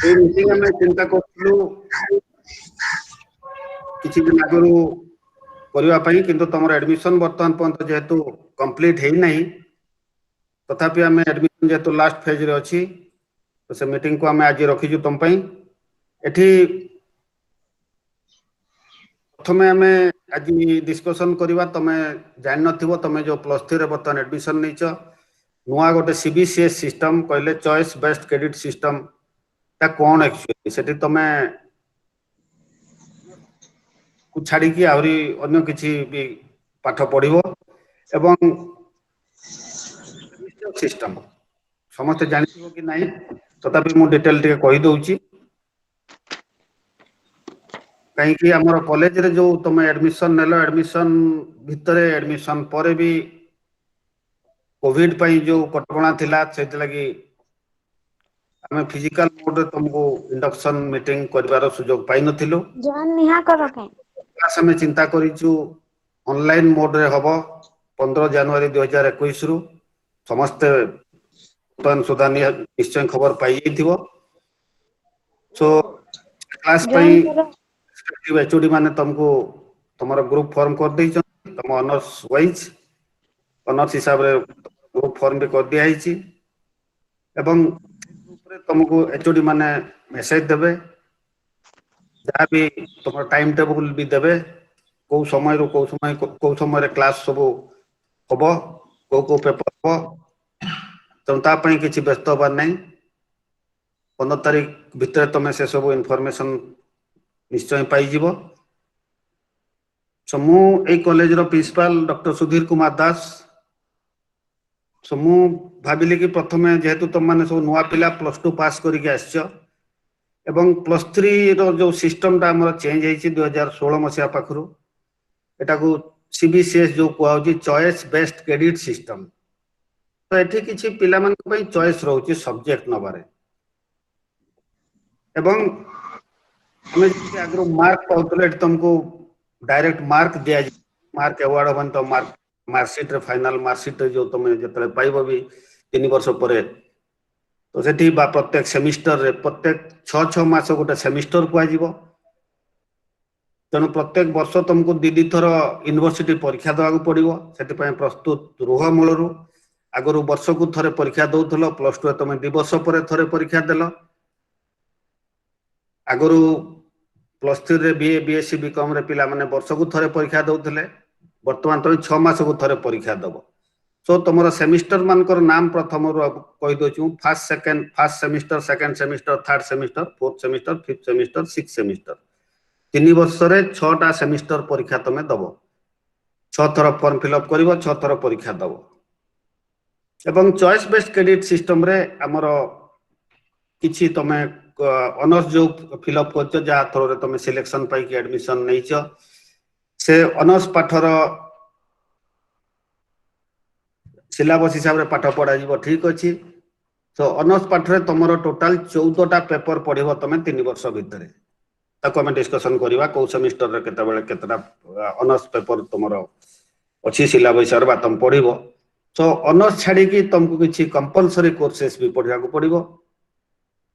এই মিটিং ଆମେ ଚିନ୍ତା କରୁଥିଲୁ କିଛି ଦିନ ଆଗରୁ କରିବା ପାଇଁ, କିନ୍ତୁ ତମର ଆଡମିସନ ବର୍ତ୍ତମାନ ପର୍ଯ୍ୟନ୍ତ ଯେହେତୁ କମ୍ପ୍ଲିଟ ହେଇନାହିଁ, ତଥାପି ଆମେ ଆଡମିସନ ଯେହେତୁ ଲାଷ୍ଟ ଫେଜରେ ଅଛି, ତ ସେ ମିଟିଂକୁ ଆମେ ଆଜି ରଖିଛୁ ତମ ପାଇଁ। ଏଠି ପ୍ରଥମେ ଆମେ ଆଜି ଡିସ୍କସନ କରିବା। ତମେ ଜାଣିନଥିବ, ତମେ ଯୋଉ +3 ରେ ବର୍ତ୍ତମାନ ଆଡମିସନ ନେଇଛ, ନୂଆ ଗୋଟେ CBCS ସିଷ୍ଟମ କହିଲେ ଚଏସ୍ ବେସ୍ଡ କ୍ରେଡିଟ ସିଷ୍ଟମ ତା କଣ ଆକ୍ଚୁଆଲି? ସେଠି ତମେ ଛାଡ଼ିକି ଆହୁରି ଅନ୍ୟ କିଛି ବି ପାଠ ପଢିବ ଏବଂ ସିଷ୍ଟମ ସମସ୍ତେ ଜାଣିଥିବ କି ନାହିଁ, ତଥାପି ମୁଁ ଡିଟେଲ ଟିକେ କହିଦଉଛି। କାହିଁକି ଆମର କଲେଜରେ ଯୋଉ ତମେ ଆଡମିସନ ନେଲ, ଆଡମିସନ ଭିତରେ ଆଡମିସନ ପରେ ବି କୋଭିଡ ପାଇଁ ଯୋଉ କଟକଣା ଥିଲା, ସେଥିଲାଗି ଆମେ ଫିଜିକାଲ ମୋଡରେ ତମକୁ ଇଣ୍ଡକ୍ସନ ମିଟିଂ କରିବାର ସୁଯୋଗ ପାଇନଥିଲୁ। ଆମେ ଚିନ୍ତା କରିଛୁ ଅନଲାଇନ ମୋଡରେ ହବ 15 ଜାନୁଆରୀ 2021 ରୁ। ସମସ୍ତେ ବର୍ତ୍ତମାନ ସୁଦ୍ଧା ନିଶ୍ଚୟ ଖବର ପାଇଯାଇଥିବ। ସୋ କ୍ଲାସ ପାଇଁ HOD ମାନେ ତମକୁ ତମର ଗ୍ରୁପ ଫର୍ମ କରିଦେଇଛନ୍ତି, ତମ ଅନର୍ସ ୱାଇଜ ଅନର୍ସ ହିସାବରେ ଗ୍ରୁପ ଫର୍ମ ବି କରିଦିଆ ହେଇଛି ଏବଂ ଗ୍ରୁପରେ ତମକୁ HOD ମାନେ ମେସେଜ ଦେବେ, ଯାହାବି ତମର ଟାଇମ ଟେବୁଲ ବି ଦେବେ, କୋଉ ସମୟରୁ କୋଉ ସମୟରେ କ୍ଲାସ ସବୁ ହବ, କୋଉ ପେପର ହବ। ତେଣୁ ତା ପାଇଁ କିଛି ବ୍ୟସ୍ତ ହବାର ନାହିଁ। 15 ତାରିଖ ଭିତରେ ତମେ ସେ ସବୁ ଇନଫର୍ମେସନ ନିଶ୍ଚୟ ପାଇଯିବ। ମୁଁ ଏଇ କଲେଜର ପ୍ରିନ୍ସିପାଲ ଡକ୍ଟର ସୁଧୀର କୁମାର ଦାସ। ମୁଁ ଭାବିଲି କି ପ୍ରଥମେ ଯେହେତୁ ତମମାନେ ସବୁ ନୂଆ ପିଲା +2 ପାସ୍ କରିକି ଆସିଛ ଏବଂ +3 ର ଯୋଉ ସିଷ୍ଟମଟା ଆମର ଚେଞ୍ଜ ହେଇଛି 2016 ମସିହା ପାଖରୁ, ଏଟାକୁ CBCS ଯୋଉ କୁହାହଉଛି ଚଏସ୍ ବେସ୍ଡ କ୍ରେଡିଟ ସିଷ୍ଟମ। ତ ଏଠି କିଛି ପିଲାମାନଙ୍କ ପାଇଁ ଚଏସ୍ ରହୁଛି ସବଜେକ୍ଟ ନବାରେ ଏବଂ ଆମେ ଯେମିତି ଆଗରୁ ମାର୍କ ପାଉଥିଲେ, ଏଠି ତମକୁ ଡାଇରେକ୍ଟ ମାର୍କ ଦିଆଯିବ। ମାର୍କ ଆୱାର୍ଡ ହବନି ତ ମାର୍କସିଟରେ ଫାଇନାଲ ମାର୍କସିଟରେ ଯୋଉ ତମେ ଯେତେବେଳେ ପାଇବ ବି 3 ବର୍ଷ ପରେ, ତ ସେଠି ବା ପ୍ରତ୍ୟେକ ସେମିଷ୍ଟରରେ ପ୍ରତ୍ୟେକ 6 ମାସ ଗୋଟେ ସେମିଷ୍ଟର କୁହାଯିବ। ତେଣୁ ପ୍ରତ୍ୟେକ ବର୍ଷ ତମକୁ 2 ଥର ୟୁନିଭର୍ସିଟି ପରୀକ୍ଷା ଦେବାକୁ ପଡିବ। ସେଥିପାଇଁ ପ୍ରସ୍ତୁତ ରୁହ ମୂଳରୁ। ଆଗରୁ ବର୍ଷକୁ ଥରେ ପରୀକ୍ଷା ଦଉଥିଲ, +2 ରେ ତମେ 2 ବର୍ଷ ପରେ ଥରେ ପରୀକ୍ଷା ଦେଲ। ଆଗରୁ +3 ରେ BA BSc BCom ରେ ପିଲାମାନେ ବର୍ଷକୁ ଥରେ ପରୀକ୍ଷା ଦଉଥିଲେ, ବର୍ତ୍ତମାନ ତମେ 6 ମାସକୁ ଥରେ ପରୀକ୍ଷା ଦବ। ସୋ ତମର ସେମିଷ୍ଟର ମାନଙ୍କର ନାମ ପ୍ରଥମରୁ କହିଦଉଛି ମୁଁ। First semester, second semester, third semester, fourth semester, fifth semester, six semester. 3 ବର୍ଷରେ 6ଟା ସେମିଷ୍ଟର ପରୀକ୍ଷା ତମେ ଦବ। 6 ଥର ଫର୍ମ ଫିଲଅପ କରିବ, 6 ଥର ପରୀକ୍ଷା ଦବ। ଏବଂ ଚଏସ୍ ବେସ୍ଡ କ୍ରେଡିଟ ସିଷ୍ଟମରେ ଆମର କିଛି ତମେ ଅନର୍ସ ଯୋଉ ଫିଲଅପ କରିଛ, ଯାହା ଥ୍ରୋରେ ତମେ ସିଲେକ୍ସନ ପାଇକି ଆଡମିସନ ନେଇଛ, ସେ ଅନର୍ସ ପାଠର ସିଲାବସ ହିସାବରେ ପାଠ ପଢାଯିବ। ଠିକ ଅଛି। ତ ଅନର୍ସ ପାଠରେ ତମର ଟୋଟାଲ 14ଟା ପେପର ପଢିବ ତମେ 3 ବର୍ଷ ଭିତରେ। ତାକୁ ଆମେ ଡିସ୍କସନ କରିବା, କୋଉ ସେମିଷ୍ଟରରେ କେତେବେଳେ କେତେଟା ଅନର୍ସ ପେପର ତମର ଅଛି ସିଲାବସ ହିସାବରେ ବା ତମେ ପଢିବ। ତ ଅନର୍ସ ଛାଡିକି ତମକୁ କିଛି କମ୍ପଲସରୀ କୋର୍ସେସ ବି ପଢିବାକୁ ପଡିବ।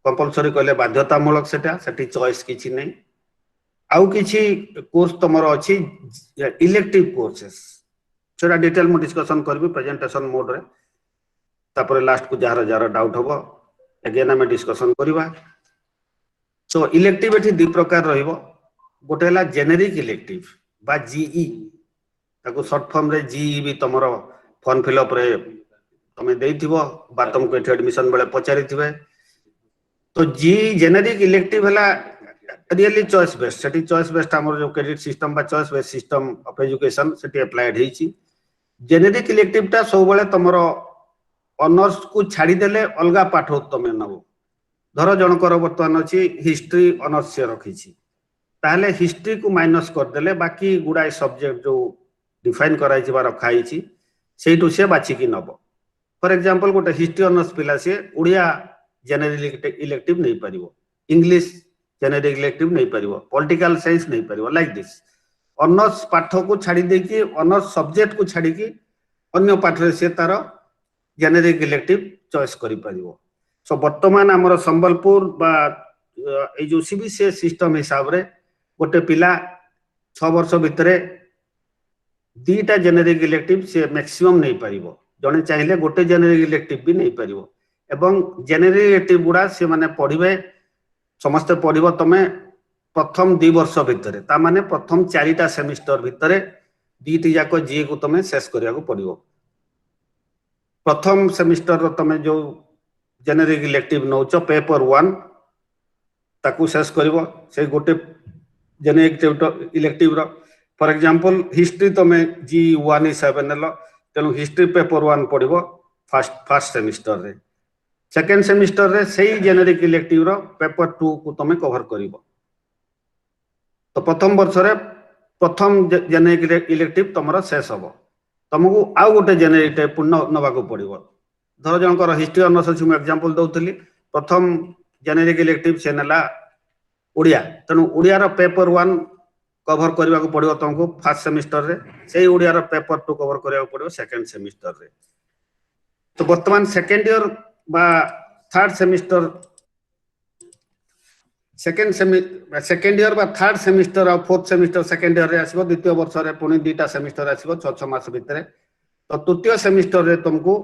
କମ୍ପଲସରୀ କହିଲେ ବାଧ୍ୟତାମୂଳକ, ସେଠି ଚଏସ୍ କିଛି ନାହିଁ। ଆଉ କିଛି କୋର୍ସ ତମର ଅଛି ଇଲେକ୍ଟିଭ କୋର୍ସେସ, ସେଟା ଡିଟେଲ ମୁଁ ଡିସ୍କସନ କରିବି ପ୍ରେଜେଣ୍ଟେସନ ମୋଡରେ। ତାପରେ ଲାଷ୍ଟକୁ ଯାହାର ଡାଉଟ ହବ ଏଗେନ ଆମେ ଡିସ୍କସନ କରିବା। ସୋ ଇଲେକ୍ଟିଭ ଏଠି 2 ପ୍ରକାର ରହିବ। ଗୋଟେ ହେଲା ଜେନେରିକ ଇଲେକ୍ଟିଭ ବା GE, ତାକୁ ସର୍ଟ ଫର୍ମରେ GE ବି ତମର ଫର୍ମ ଫିଲଅପରେ ତମେ ଦେଇଥିବ ବା ତମକୁ ଏଠି ଆଡମିସନ ବେଳେ ପଚାରିଥିବେ। ତ ଜେନେରିକ ଇଲେକ୍ଟିଭ ହେଲା ରିଏଲି ଚଏସ୍ ବେସ୍ଡ। ସେଠି ଚଏସ୍ ବେସ୍ଡ ଆମର ଯୋଉ କ୍ରେଡିଟ ସିଷ୍ଟମ ବା choice based system of education ସେଠି ଆପ୍ଲାଏଡ ହେଇଛି। ଜେନେରିକ ଇଲେକ୍ଟିଭଟା ସବୁବେଳେ ତମର ଅନର୍ସକୁ ଛାଡିଦେଲେ ଅଲଗା ପାଠ ତମେ ନବ। ଧର ଜଣଙ୍କର ବର୍ତ୍ତମାନ ଅଛି ହିଷ୍ଟ୍ରି ଅନର୍ସ ସେ ରଖିଛି, ତାହେଲେ ହିଷ୍ଟ୍ରିକୁ ମାଇନସ କରିଦେଲେ ବାକି ଗୁଡାଏ ସବଜେକ୍ଟ ଯୋଉ ଡିଫାଇନ କରାଯାଇଛି ବା ରଖା ହେଇଛି, ସେଇଠୁ ସେ ବାଛିକି ନବ। ଫର ଏକ୍ସାମ୍ପଲ, ଗୋଟେ ହିଷ୍ଟ୍ରି ଅନର୍ସ ପିଲା, ସିଏ ଓଡ଼ିଆ ଜେନେରାଲ ଇଲେକ୍ଟିଭ ନେଇପାରିବ, ଇଂଲିଶ ଜେନେରାଲ ଇଲେକ୍ଟିଭ ନେଇପାରିବ, ପଲିଟିକାଲ ସାଇନ୍ସ ନେଇପାରିବ, ଲାଇକ ଦିସ୍। ଅନର୍ସ ପାଠକୁ ଛାଡି ଦେଇକି, ଅନର୍ସ ସବଜେକ୍ଟକୁ ଛାଡିକି ଅନ୍ୟ ପାଠରେ ସେ ତାର ଜେନେରିକ ଇଲେକ୍ଟିଭ ଚଏସ୍ କରିପାରିବ। ସୋ ବର୍ତ୍ତମାନ ଆମର ସମ୍ବଲପୁର ବା ए जो सीबीसीएस सिस्टम हिसाब रे गोटे पिला 6 वर्ष भितरे दीटा जेनेरिक इलेक्टिव से मैक्सिमम नहीं पारिबो जने चाहिए गोटे जेनेरिक इलेक्टिव भी नहीं पारिबो एवं जेनेरिक इलेक्टिव गुडा से माने पढ़िबे समस्त पढ़िबो तमे प्रथम 2 वर्ष भितरे ता माने प्रथम 4टा सेमिस्टर भितरे दीटी जाको जी को तमे शेष करिया को पड़िबो प्रथम सेमिस्टर रो तमे जो जेनेरिक इलेक्टिव नौच पेपर 1 ताकू शेष करिवो से गोटे जेनेरिक इलेक्टिव रो फॉर एग्जांपल हिस्ट्री तमे जी 1 हिसाब नेलो तेनु हिस्ट्री पेपर 1 पड़िबो फर्स्ट सेमिस्टर रे सेकंड सेमिस्टर रे सेही जेनेरिक इलेक्टिव रो पेपर 2 को तमे कवर करिवो तो प्रथम वर्ष रे प्रथम जेनेरिक इलेक्टिव तमरो शेष हबो तुमको आउ गोटे जेनेरिक पूर्ण नवा को पड़िबो धर जनकर हिस्ट्री ऑनर्स अछि मैं एग्जांपल दउतली प्रथम जेनेरिक इलेक्टिव से नेला ओडिया तनु ओडिया रो पेपर 1 कवर करबा को पड़िबो तुमको फर्स्ट सेमिस्टर रे सेही ओडिया रो पेपर 2 कवर करबा को पड़िबो सेकंड सेमिस्टर रे तो वर्तमान सेकंड ईयर बा थर्ड सेमिस्टर सेकंड ईयर बा थर्ड सेमिस्टर और फोर्थ सेमिस्टर सेकंड ईयर रे आसीबो द्वितीय वर्ष रे पुनी दुटा सेमिस्टर आसीबो 6 मास भितरे तो तृतीय सेमिस्टर रे तुमको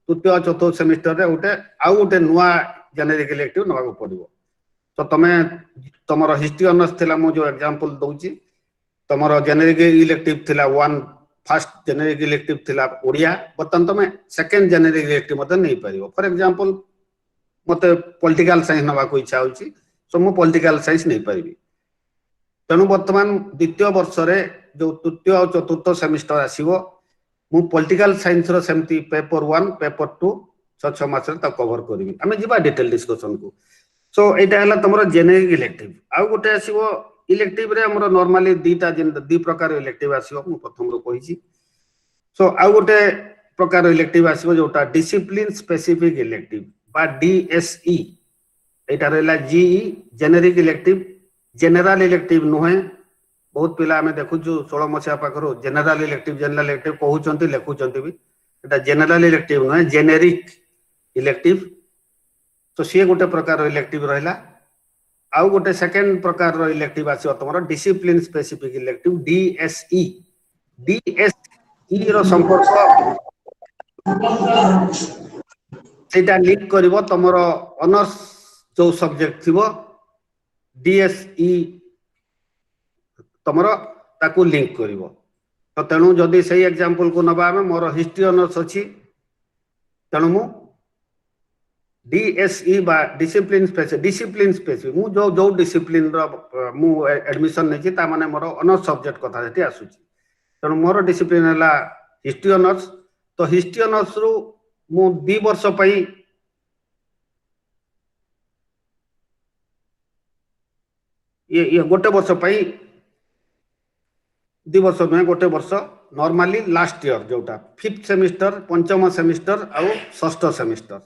तृतीय चतुर्थ सेमिस्टर रे उठे आउ उठे नुआ जेनेरिक इलेक्टिव नवा को पड़िबो तो तमे तमरो हिस्ट्री ऑनर्स थिला मो जो एग्जांपल दउची तमरो जेनेरिक इलेक्टिव थिला 1 फर्स्ट जेनेरिक इलेक्टिव थिला ओडिया बतन तमे सेकंड जेनेरिक इलेक्टिव मते नहीं परिबो फॉर एग्जांपल मते पॉलिटिकल साइंस नवा को इच्छा होची सो मो पॉलिटिकल साइंस नहीं पारिबी तेणु वर्तमान द्वितीय वर्ष रे जो तृतीय और चतुर्थ सेमिस्टर आसीबो मु पॉलिटिकल साइंस रो सेमती पेपर 1 पेपर 2 6 मास रे ता कवर करबी हमें जिबा डिटेल डिस्कशन को सो एटा हला तमरो जेनेरिक इलेक्टिव आउ गोटे आसीबो इलेक्टिव रे हमरो नॉर्मली दीटा दी प्रकार इलेक्टिव आसीबो मु प्रथम रो कहिची सो आउ गोटे प्रकार इलेक्टिव आसीबो जोटा डिसिप्लिन स्पेसिफिक इलेक्टिव बा डीएसई एटा रहला GE generic elective general elective नुहे बहुत पिला हमें देखु जो 16 मसिया पाखरो जनरल इलेक्टिव कहउचंती लेखुचंती भी एटा जनरल इलेक्टिव नुहे जेनेरिक इलेक्टिव तो सी गोटे प्रकार इलेक्टिव रहला आउ गोटे सेकंड प्रकार रो इलेक्टिव आसी तमरो discipline specific elective DSE DSE रो संपर्क सेटा लिंक करिवो तमरो ऑनर्स जो सब्जेक्ट थिबो डीएसई तमरो ताकू लिंक करिवो तो तेणु जदि सही एग्जांपल को नबा में मोर हिस्ट्री ऑनर्स अछि तेणु मु डीएसई बा डिसिप्लिन स्पेसिफिक मु जो डिसिप्लिन रो मु एडमिशन नै छि ता माने मोर ऑनर्स सब्जेक्ट कथा हेटी आसुछि तेणु मोर डिसिप्लिन हला हिस्ट्री ऑनर्स तो हिस्ट्री ऑनर्स रु मु 2 वर्ष पई ये गोटे वर्ष पई 2 वर्ष में गोटे वर्ष नॉर्मली लास्ट ईयर जोटा 5th सेमिस्टर पंचम सेमिस्टर और षष्ठ सेमिस्टर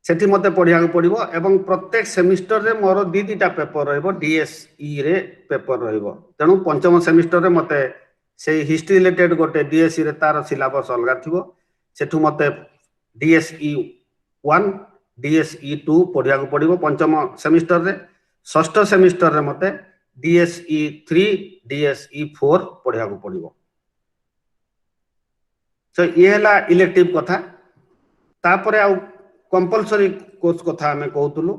सेठी मते पढ़िया को पड़िबो एवं प्रत्येक सेमिस्टर रे मोर दीटा पेपर रहइबो डीएसई रे पेपर रहइबो तेनु पंचम सेमिस्टर रे मते से हिस्ट्री रिलेटेड गोटे डीएसई रे तार सिलेबस अलगा थिबो सेठु मते डीएसई 1 डीएसई 2 पढ़िया को पड़िबो पंचम सेमिस्टर रे षष्ठ सेमिस्टर रे मते डीएसई 3 डीएसई 4 पढ़िया को पड़िबो तो ये हला इलेक्टिव कथा तापरे आ कंपलसरी कोर्स कथा हमें कहतुलु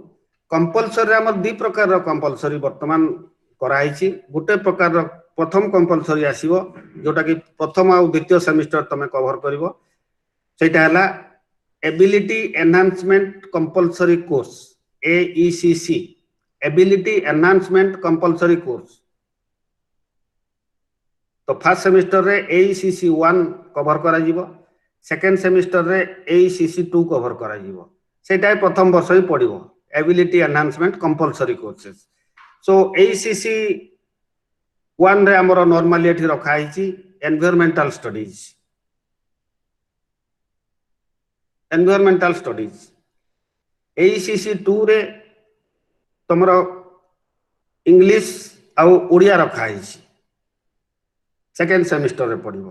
कंपलसरी हमर 2 प्रकार रो कंपलसरी वर्तमान कराइछि गोटे प्रकार रो प्रथम कंपलसरी आसीबो जोटा कि प्रथम आ द्वितीय सेमिस्टर तमे कवर करिवो सेटा हला ability enhancement compulsory course AECC ability enhancement compulsory course तो फर्स्ट सेमिस्टर रे एईसीसी 1 कवर करा जिवो सेकंड सेमिस्टर रे एईसीसी 2 कवर करा जिवो सेटा प्रथम वर्ष ही पड़िवो एबिलिटी एनहांसमेंट कंपलसरी कोर्सेस सो एईसीसी 1 रे हमरो नॉर्मली एठी रखा हिची एनवायरमेंटल स्टडीज एईसीसी 2 रे तमरो इंग्लिश आ ओडिया रखा हिची सेकंड सेमिस्टर रे पड़िवो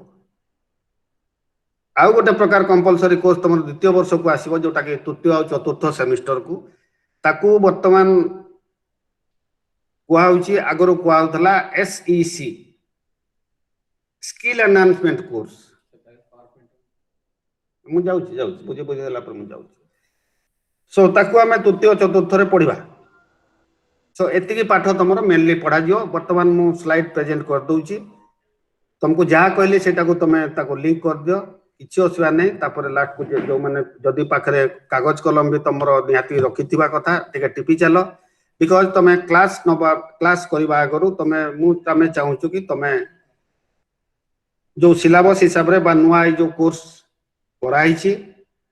आउ गोटे प्रकार कंपलसरी कोर्स तुम द्वितीय वर्ष को आसीबो जोटा कि तृतीय और चतुर्थ सेमिस्टर को ताकू वर्तमान कुआ होची आगरो कुआ होतला एसईसी स्किल एनहांसमेंट कोर्स मु जाउची बुझे बुझे देला पर मु जाउची सो ताकू हमें तृतीय चतुर्थ रे पढिबा सो एतिकी पाठ तुमरो मेनली पढा दियो वर्तमान मु स्लाइड प्रेजेंट कर दूची तुमको जहाँ कहली सेटा को तुम ताको लिंक कर दियो किछि असुविधा नहीं तापर लास्ट को जो माने जदी पाखरे कागज कलम भी तुमरो निहाती रखिथिबा कथा टिके टिपी चलो बिकॉज तुम क्लास नबा क्लास करबा आगरु तुम चाहूछु कि तुम जो सिलेबस हिसाब रे बा नुआ जो कोर्स कराइछि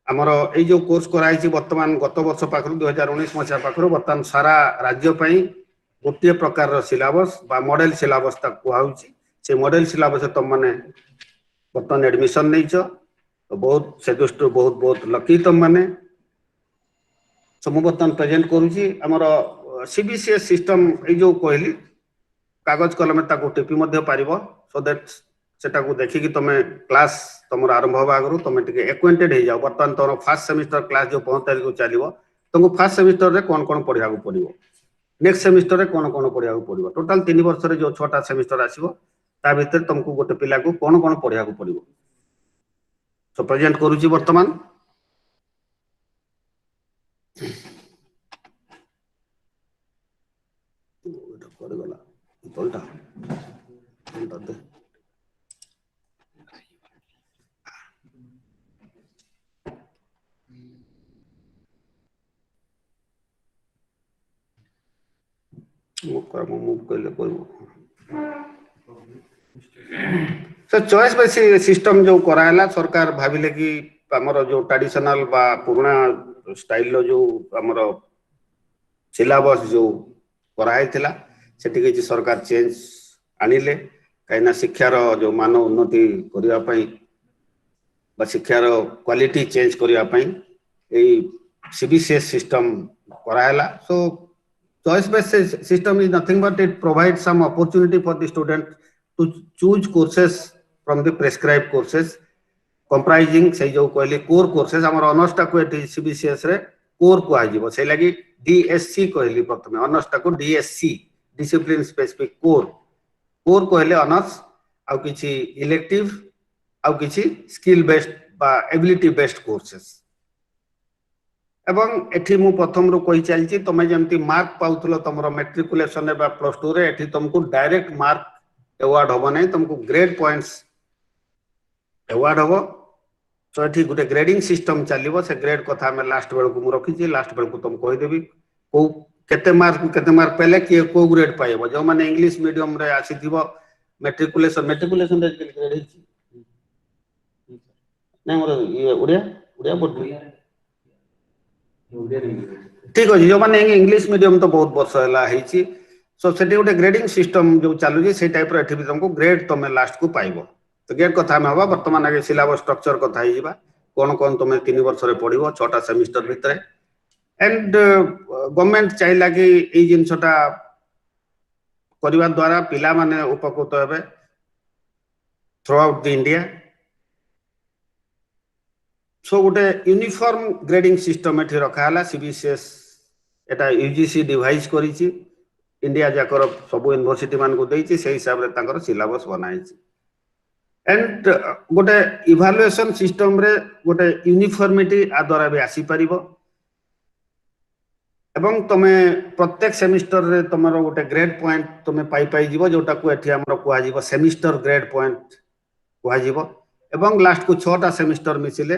हमर ए जो कोर्स कराइछि वर्तमान गत वर्ष पाखरु 2019 मसिया पाखरु वर्तमान सारा राज्य पई गोटे प्रकार रो सिलेबस बा मॉडल सिलेबस तक कुआउछि से मॉडल सिलेबस तुम माने वर्तमान एडमिशन नहीं तो बहुत से दृष्टि बहुत बहुत लकी तुम माने सम बर्तमान प्रेजेंट करूची हमर सीबीसीएस सिस्टम ए जो कहली कागज कलम ताको टिपी मध्य पारिबो सो दैट सेटा को देखि कि तुम क्लास तुम आरंभ होबा आगरु तुम टिके एक्वेंटेड हो जाओ वर्तमान तुम फर्स्ट सेमिस्टर क्लास जो 5 तारिख को चलिबो तुमको फर्स्ट सेमिस्टर रे कोन पढिया को पड़िबो नेक्स्ट सेमिस्टर रे कोन पढिया को पड़िबो टोटल 3 वर्ष रे जो 6टा सेमिस्टर आसीबो ता भीतर तुमको गोटे पिला को कोन पढिया को पड़िबो सो प्रेजेंट करूची वर्तमान कर गला तोलटा दे मूव करले सो चॉइस बेस सिस्टम जो कराला सरकार भाविले कि हमर जो ट्रेडिशनल बा पुराना स्टाइल जो हमर सिलेबस जो कराई थिला सेठी के सरकार चेंज आनिले काइना शिक्षार जो मान उन्नति करिया पई बा शिक्षार क्वालिटी चेंज करिया पई ए सीबीसीएस सिस्टम कराला सो choice based system is nothing but it provides some opportunity for the student to choose courses from the prescribed courses comprising say जो कहली core courses हमर ऑनर्स टा को सीबीसीएस रे कोर को आजिबो से लागि डीएससी कहली प्रथमे ऑनर्स टा को डीएससी डिसिप्लिन स्पेसिफिक कोर कहले ऑनर्स आ किछि इलेक्टिव आ किछि स्किल बेस्ड बा एबिलिटी बेस्ड कोर्सेस एवं एठी मु प्रथम रो कहि चलछि तमे जेमति मार्क पाउथलो तमरो मैट्रिकुलेशन बा प्लस 2 रे एठी तुमको डायरेक्ट मार्क अवार्ड होबो नै तुमको ग्रेड पॉइंट्स अवार्ड होबो तो एठी गुटे ग्रेडिंग सिस्टम चलिबो से ग्रेड कथा में लास्ट बेल को मु रखि छी लास्ट बेल को तुम कहि देबी को केते मार्क पहले के को ग्रेड पाइबो जो माने इंग्लिश मीडियम रे आसीथिबो मैट्रिकुलेशन रे ग्रेड हिची नै मोर ओडिया बोल ठीक अछि जो माने इंग्लिश मीडियम तो बहुत वर्ष हला हिची सो सेठी गोटे ग्रेडिंग सिस्टम जो चालू जे से टाइप रो एठी भी तुमको ग्रेड तुम लास्ट को पाइबो तो ग्रेड कथा में हवा वर्तमान आगे सिलेबस स्ट्रक्चर कथा ही जिबा कोन तुम 3 वर्ष रे पढिबो 6टा सेमिस्टर भितरे एंड गवर्नमेंट चाहिला कि ए जिनसटा करबा द्वारा पिला माने उपकृत हेबे through out the India so गोटे यूनिफॉर्म ग्रेडिंग सिस्टम एठी रखाला सीबीसीएस एटा यूजीसी डिवाइस करिछि इंडिया जाकर सब यूनिवर्सिटी मान को देछि से हिसाब रे ताकर सिलेबस बनाइछि एंड गोटे इवैल्यूएशन सिस्टम रे गोटे यूनिफॉर्मिटी आ द्वारा भी आसी परिबो एवं तमे प्रत्येक सेमिस्टर रे तमरो गोटे ग्रेड पॉइंट तमे पाई जीवो जोटा को एठी हमरो कुआ जीवो सेमिस्टर ग्रेड पॉइंट कुआ जीवो एवं लास्ट को 6टा सेमिस्टर मिसिले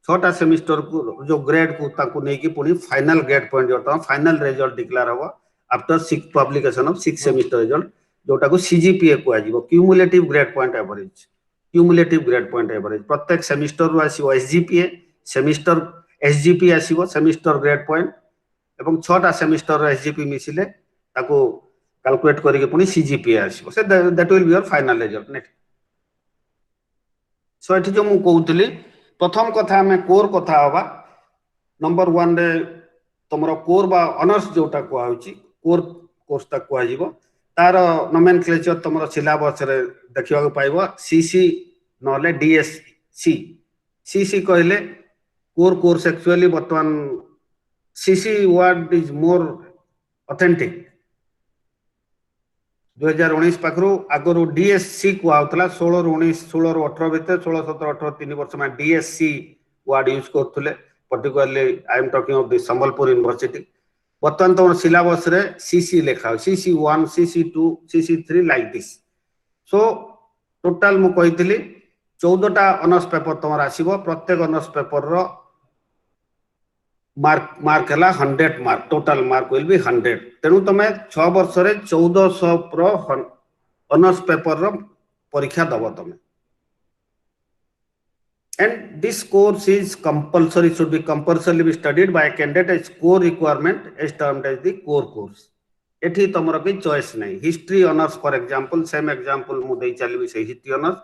6टा सेमिस्टर को जो ग्रेड को ताको नै कि पुनी फाइनल ग्रेड पॉइंट जोटा फाइनल रिजल्ट डिक्लेयर होबो after 6 publication of 6 semester result जोटा को सीजीपीए कुआ जीवो cumulative grade point average cumulative grade point average प्रत्येक सेमिस्टर रो आसीबो एसजीपीए सेमिस्टर एसजीपी आसीबो सेमिस्टर ग्रेड पॉइंट एवं 6टा सेमिस्टर रो एसजीपी मिसिले ताको कैलकुलेट करिके पुनी सीजीपीए आसीबो से that will be your final result next so एठी जो मु कहउतली प्रथम कथा में कोर कथा होबा नंबर 1 रे तमरो कोर बा ऑनर्स जोटा को आउची कोर कोर्स तक को आजिबो तार नोमेनक्लेचर तमरो सिलेबस रे देखिबा को पाइबो सीसी नले डीएससी सीसी कहले कोर कोर्स एक्चुअली वर्तमान CC word is more authentic 2019 पाखरु आगरो डीएससी कहउतला 16 रु 19 16 रु 18 भितर 16 17 18 3 वर्ष में डीएससी वर्ड यूज करथुले particularly I am talking of the Sambalpur university वर्तमान तो सिलेबस रे सीसी लिखा CC 1 CC 2 CC 3 like this so total मु कहितली 14 टा ऑनर्स पेपर तमर आसीबो प्रत्येक ऑनर्स पेपर रो मार्क है 100 mark total mark will be 100 तेणु तुम 6 वर्ष 1400 ऑनर्स पेपर रो परीक्षा दब तुम and this course is compulsory should be compulsory be studied by candidate as core requirement as termed as the core course एठी तुमर कोई चॉइस नहीं history honours for example same example मु देई चलबी से हिस्ट्री ऑनर्स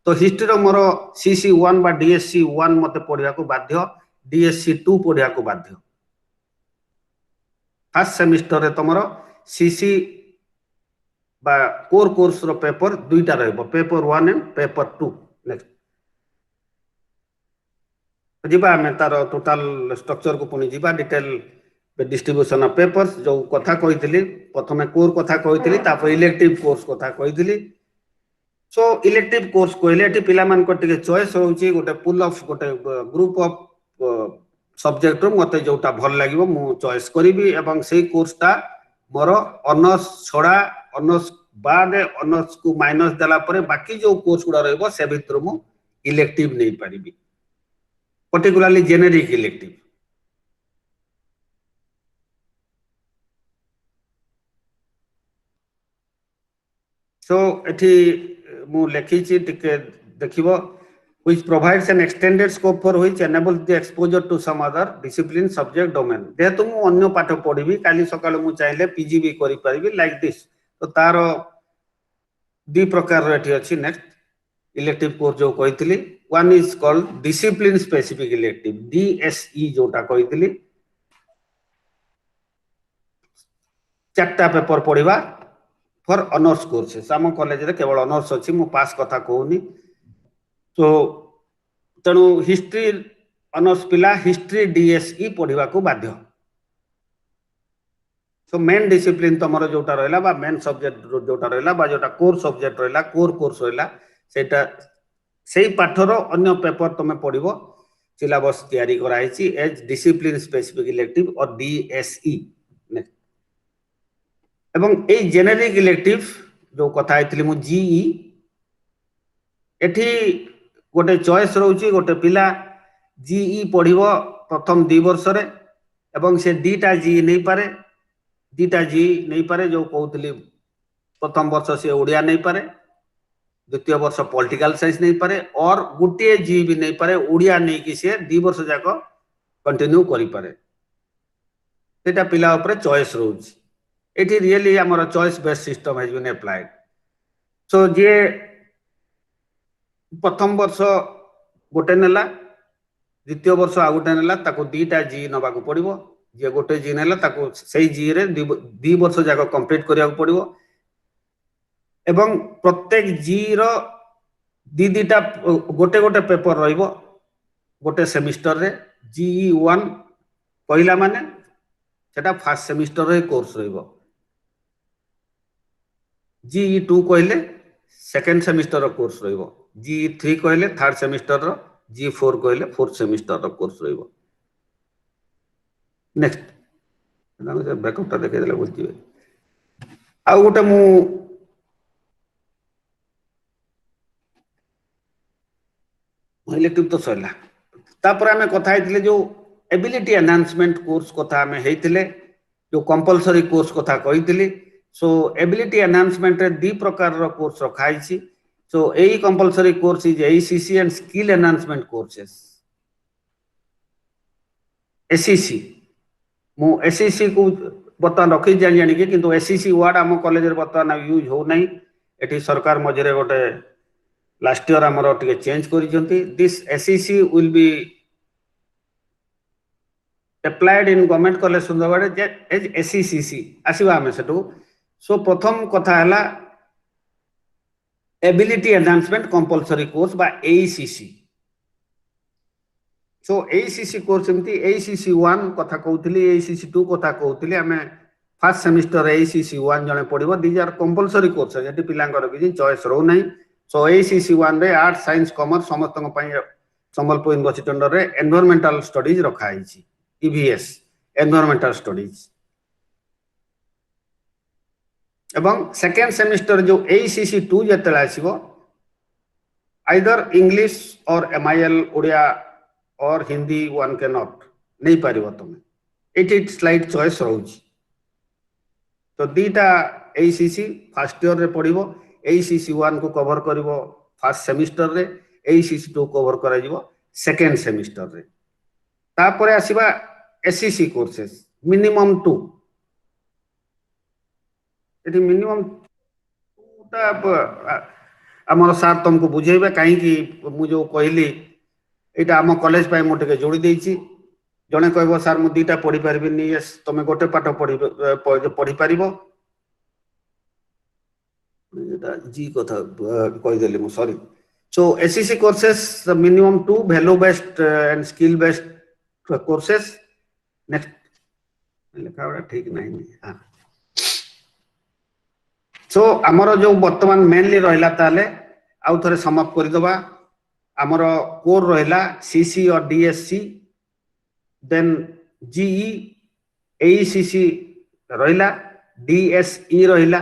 तो हिस्ट्री रो मोर सीसी 1 बा डीएससी 1 मते पढिया को बाध्य डीएससी 2 पढ़िया को बाध्य फर्स्ट सेमिस्टर रे तमरो सीसी बा कोर कोर्स रो पेपर दुईटा रहबो पेपर 1 एंड पेपर 2 नेक्स्ट जिबा हमें तार टोटल स्ट्रक्चर को पुनी जिबा डिटेल डिस्ट्रीब्यूशन ऑफ पेपर्स जो कथा कहितली प्रथमे कोर कथा कहितली तापर इलेक्टिव कोर्स कथा कहितली सो इलेक्टिव कोर्स कहले एटी पिला मान को टिके चॉइस होउची गोटे पुल ऑफ गोटे ग्रुप ऑफ सब्जेक्ट रो मते जोटा भल लागिवो मु चॉइस करिवि एवं सेही कोर्सटा मोर ऑनर्स छोड़ा ऑनर्स बाद ऑनर्स को माइनस देला परे बाकी जो कोर्स गुडा रहबो से भितर मु इलेक्टिव नै परिबि पर्टिकुलरली जेनेरिक इलेक्टिव सो एठी मु लेखी छि टिके देखिबो which provides an extended scope for which enables the exposure to some other discipline subject domain जेहेतु मु अन्य पाठ पढिबी काली सकाळ मु चाहिले पीजी भी करि परिबी लाइक दिस तो तारो दि प्रकार रेटी अछि नेक्स्ट इलेक्टिव कोर्स जो कहितली one is called discipline specific elective DSE जोटा कहितली चारटा पेपर पढिबा फॉर ऑनर्स कोर्सेस हम कॉलेज रे केवल ऑनर्स अछि मु पास कथा कहूनी तो तेणु हिस्ट्री ऑनर्स पिला हिस्ट्री डीएसई पढ़ा को बाध्य सो मेन डिसिप्लिन तुम जोटा रहा बा मेन सब्जेक्ट जोटा रहा बा जोटा कोर सब्जेक्ट रहा कोर कोर्स रहा सेटा सेही पाठर अन्य पेपर तुम पढ़ो सिलेबस तैयारी कराई एज डिसिप्लिन स्पेसिफिक इलेक्टिव और डीएसई एवं ए जेनेरिक इलेक्टिव जो कथा आइतली मु जीई एठी गोटे चॉइस रोची गोटे पिला जीई पढ़िबो प्रथम 2 वर्ष रे एवं से दीटा जी नहीं पारे दीटा जी नहीं पारे जो कहउतली प्रथम वर्ष से ओडिया नहीं पारे द्वितीय वर्ष पॉलिटिकल साइंस नहीं पारे और गुटे जी भी नहीं पारे ओडिया नहीं कि से 2 वर्ष जाको कंटिन्यू करि पारे सेटा पिला ऊपर चॉइस रोची एठी रियली हमर choice based system has been applied so जे प्रथम वर्ष गोटे नेला द्वितीय वर्ष आ गोटे नेला ताको दीटा जी नबा को पड़िबो जे गोटे जी नेला ताको सेही जी रे 2 वर्ष जाको कंप्लीट करिया को पड़िबो एवं प्रत्येक जी रो दीटा गोटे गोटे पेपर रहइबो गोटे सेमिस्टर रे जीई 1 पहिला माने सेटा फर्स्ट सेमिस्टर रे कोर्स रहइबो जीई 2 कहले सेकंड सेमिस्टर रो कोर्स रहइबो G3 कहले थर्ड सेमिस्टर रो G4 कहले फोर्थ सेमिस्टर रो कोर्स रहइबो नेक्स्ट ना बैकअप ता देखे देला बुझिबे आ गोटे मु इलेक्टिव तो सरला तापर हमें कथा आइतिले जो एबिलिटी एनहांसमेंट कोर्स कथा हमें हेतिले जो कंपल्सरी कोर्स कथा कहितिली सो एबिलिटी एनहांसमेंट रे 2 प्रकार रो कोर्स रखाई छी So, AE compulsory course is AECC and skill enhancement courses. SEC. मु SEC को बर्तमान रखी जानी कि किंतु SEC वर्ड आम कॉलेज रे बर्तमान यूज हो नहीं एठी सरकार मझरे गोटे लास्ट ईयर हमरो टिके चेंज करि जंती this SEC will be applied in government college Sundargarh as SECC आसीबा हमें सेटू सो प्रथम कथा हला एबिलिटी एनहांसमेंट कंपल्सरी कोर्स बा AECC सो एसीसी कोर्स एमती एसीसी 1 कथा कहूली एसीसी 2 कथा कहूली आम फर्स्ट सेमिस्टर एसीसी 1 जने पढ़ो दीज आर कंपलसरी कोर्स ये पिलांकर किसी चॉइस रो नहीं सो एसीसी 1 रे आर्ट साइंस कॉमर्स समस्त संबलपुर यूनिवर्सिटी अंडर रे एनवायरमेंटल स्टडीज रखा है ईवीएस एनवायरमेंटल स्टडीज एवं सेकेंड सेमिस्टर जो एसीसी 2 जेते आसीबो आइदर इंग्लिश और एमआईएल ओडिया और हिंदी वन के नॉट नहीं पारिबो तुम इट स्लाइड चॉइस रोज तो दीटा एसीसी फर्स्ट ईयर रे पढ़िबो एसीसी 1 को कवर करिवो फर्स्ट सेमिस्टर रे एसीसी 2 कवर करा जिवो सेकेंड सेमिस्टर रे तापरे आसीबा एससीसी कोर्सेस मिनिमम 2 एटी मिनिमम 2 ता आमर सार तुमको बुझेबे कहीं मु जो कहली एटा आम कॉलेज पाई मु टिके जोड़ी देछि जने कहबो सर मु दीटा पढ़ी परबिनी यस तमे गोटे पाठ पढ़ी पारिबो एटा जी कथा कहि देली मु sorry so SCC courses minimum 2 value based and skill based courses next लिखा ठीक नहीं हां सो आमर जो वर्तमान मेनली रहिला ताले आउ थरे समाप्त कर दबा आमर कोर रहिला सीसी और डीएससी देन जीई एईसीसी रहिला डीएसई रहिला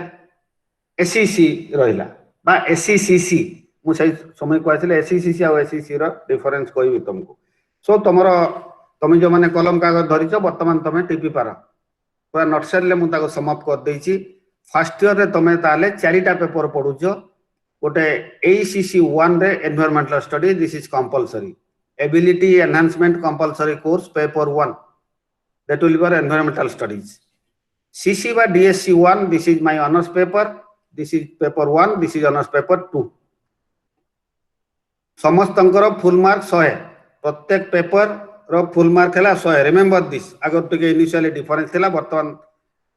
एससीसी रहिला बा एससीसी मु सही समय कहथिले एससीसी और एससीसी रो डिफरेंस कहबी तुमको सो तुम जो माने कलम कागज धरिछ वर्तमान तुम टिपी पार पूरा नटसेल ले मु ताको समाप्त कर देछि फर्स्ट ईयर रे तुम ताले चारिटा पेपर पढुछ गोटे एसीसी 1 रे environmental study this is compulsory ability enhancement compulsory course paper 1 that will be environmental studies CC बा DSC 1 this is my honours paper this is paper 1 this is honours paper 2 समस्तंकर full mark 100 प्रत्येक paper रो full mark हैला 100 remember this अगर तो initially difference थिला वर्तमान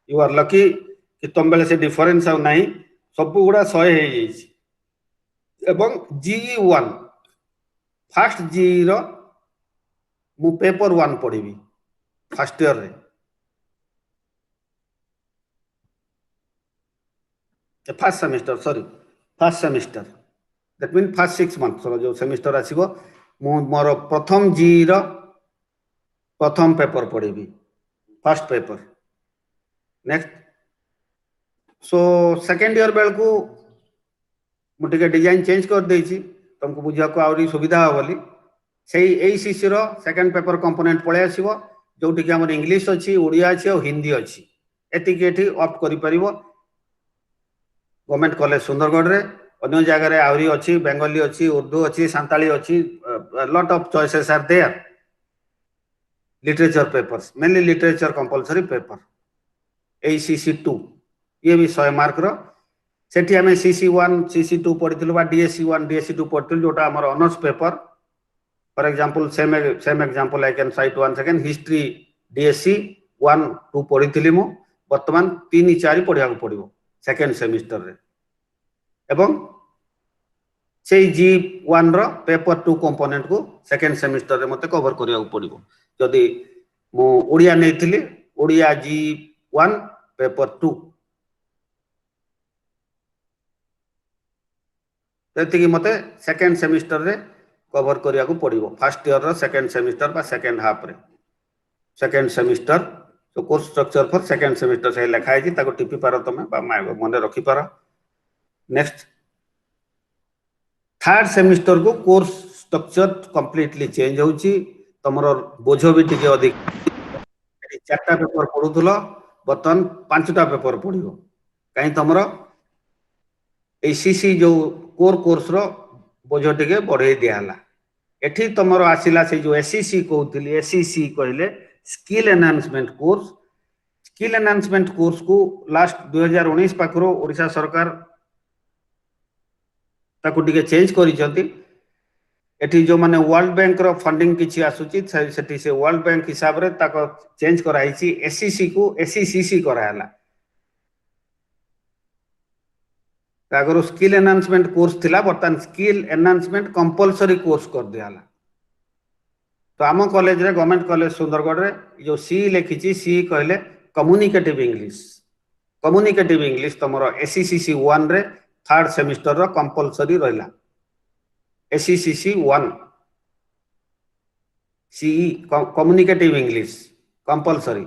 you are lucky कि तुम बेले से डिफरेंस आ नहीं सब गुड़ा 100 हे जाइछि एवं जीई 1 फर्स्ट जीई रो मु पेपर 1 पढ़िबी फर्स्ट ईयर रे first semester sorry first semester that mean first 6 months रो जो सेमिस्टर आसीबो मु मोर प्रथम जीई रो प्रथम पेपर पढ़िबी first paper next so second year बेल को मुझे डिजाइन चेंज कर देछि तुमको बुझा को आउरी सुविधा हो बोली सेही एसीसी रो सेकंड पेपर कंपोनेंट पळे आसीबो जोठी कि हमर इंग्लिश अछि ओडिया अछि और हिंदी अछि एति के एठी ऑप्ट करि परिबो गवर्नमेंट कॉलेज सुंदरगढ़ रे अन्य जगह रे आउरी अछि बेंगली अछि उर्दू अछि संताली अछि lot of choices are there literature papers mainly literature compulsory paper ACC 2 ये भी 100 मार्क रो सेठी हमें सीसी 1 सीसी 2 पढ़िथिलु बा डीएससी 1 डीएससी 2 पढ़िथिलु जोटा हमर honours paper for example same example I can site one second history DSC 1 2 पढ़िथिलि मु वर्तमान 3 4 पढ़िया को पड़िबो सेकंड सेमिस्टर रे एवं से जी 1 रो पेपर 2 कंपोनेंट को सेकंड सेमिस्टर रे मते कवर करिया को पड़िबो जदी मु ओडिया नेथिली ओडिया जी 1 पेपर 2 एतिकी मते सेकंड सेमिस्टर रे कवर करिया को पड़िबो फर्स्ट ईयर रो सेकंड सेमिस्टर बा सेकंड हाफ रे सेकंड सेमिस्टर तो course structure for second semester से लिखा है ताको टिपी पारो तमे बा मने रखी पारो नेक्स्ट थर्ड सेमिस्टर को कोर्स स्ट्रक्चर कंप्लीटली चेंज होउची तमरो बोझो भी टिके अधिक चारटा पेपर पढुथलो बतन पांचटा पेपर पढिबो काई तमरो एसीसी जो कोर कोर्स रो बोझो टिके बढ़े दियाला एठी तमरो आसिला से जो एससीसी कहउतली एससीसी कहले स्किल एनहांसमेंट कोर्स को लास्ट 2019 पाखरो ओडिशा सरकार ताको टिके चेंज करिसंती एठी जो माने वर्ल्ड बैंक रो फंडिंग किछि आसुची सेठी से वर्ल्ड बैंक हिसाब रे ताको चेंज कराइछि एससीसी को एससीसी करायला अगर स्किल एनहांसमेंट कोर्स थिला बर्तन स्किल एनहांसमेंट कंपलसरी कोर्स कर दियाला तो आम कॉलेज रे गवर्नमेंट कॉलेज सुंदरगढ़ रे जो सी लिखी सी कहले कम्युनिकेटिव इंग्लिश। कम्युनिकेटिव इंग्लिश तुम एसईसीसी 1 रे थर्ड सेमिस्टर रो कंपलसरी रहिला। एसईसीसी 1 सीई कम्युनिकेटिव इंग्लिश कंपलसरी।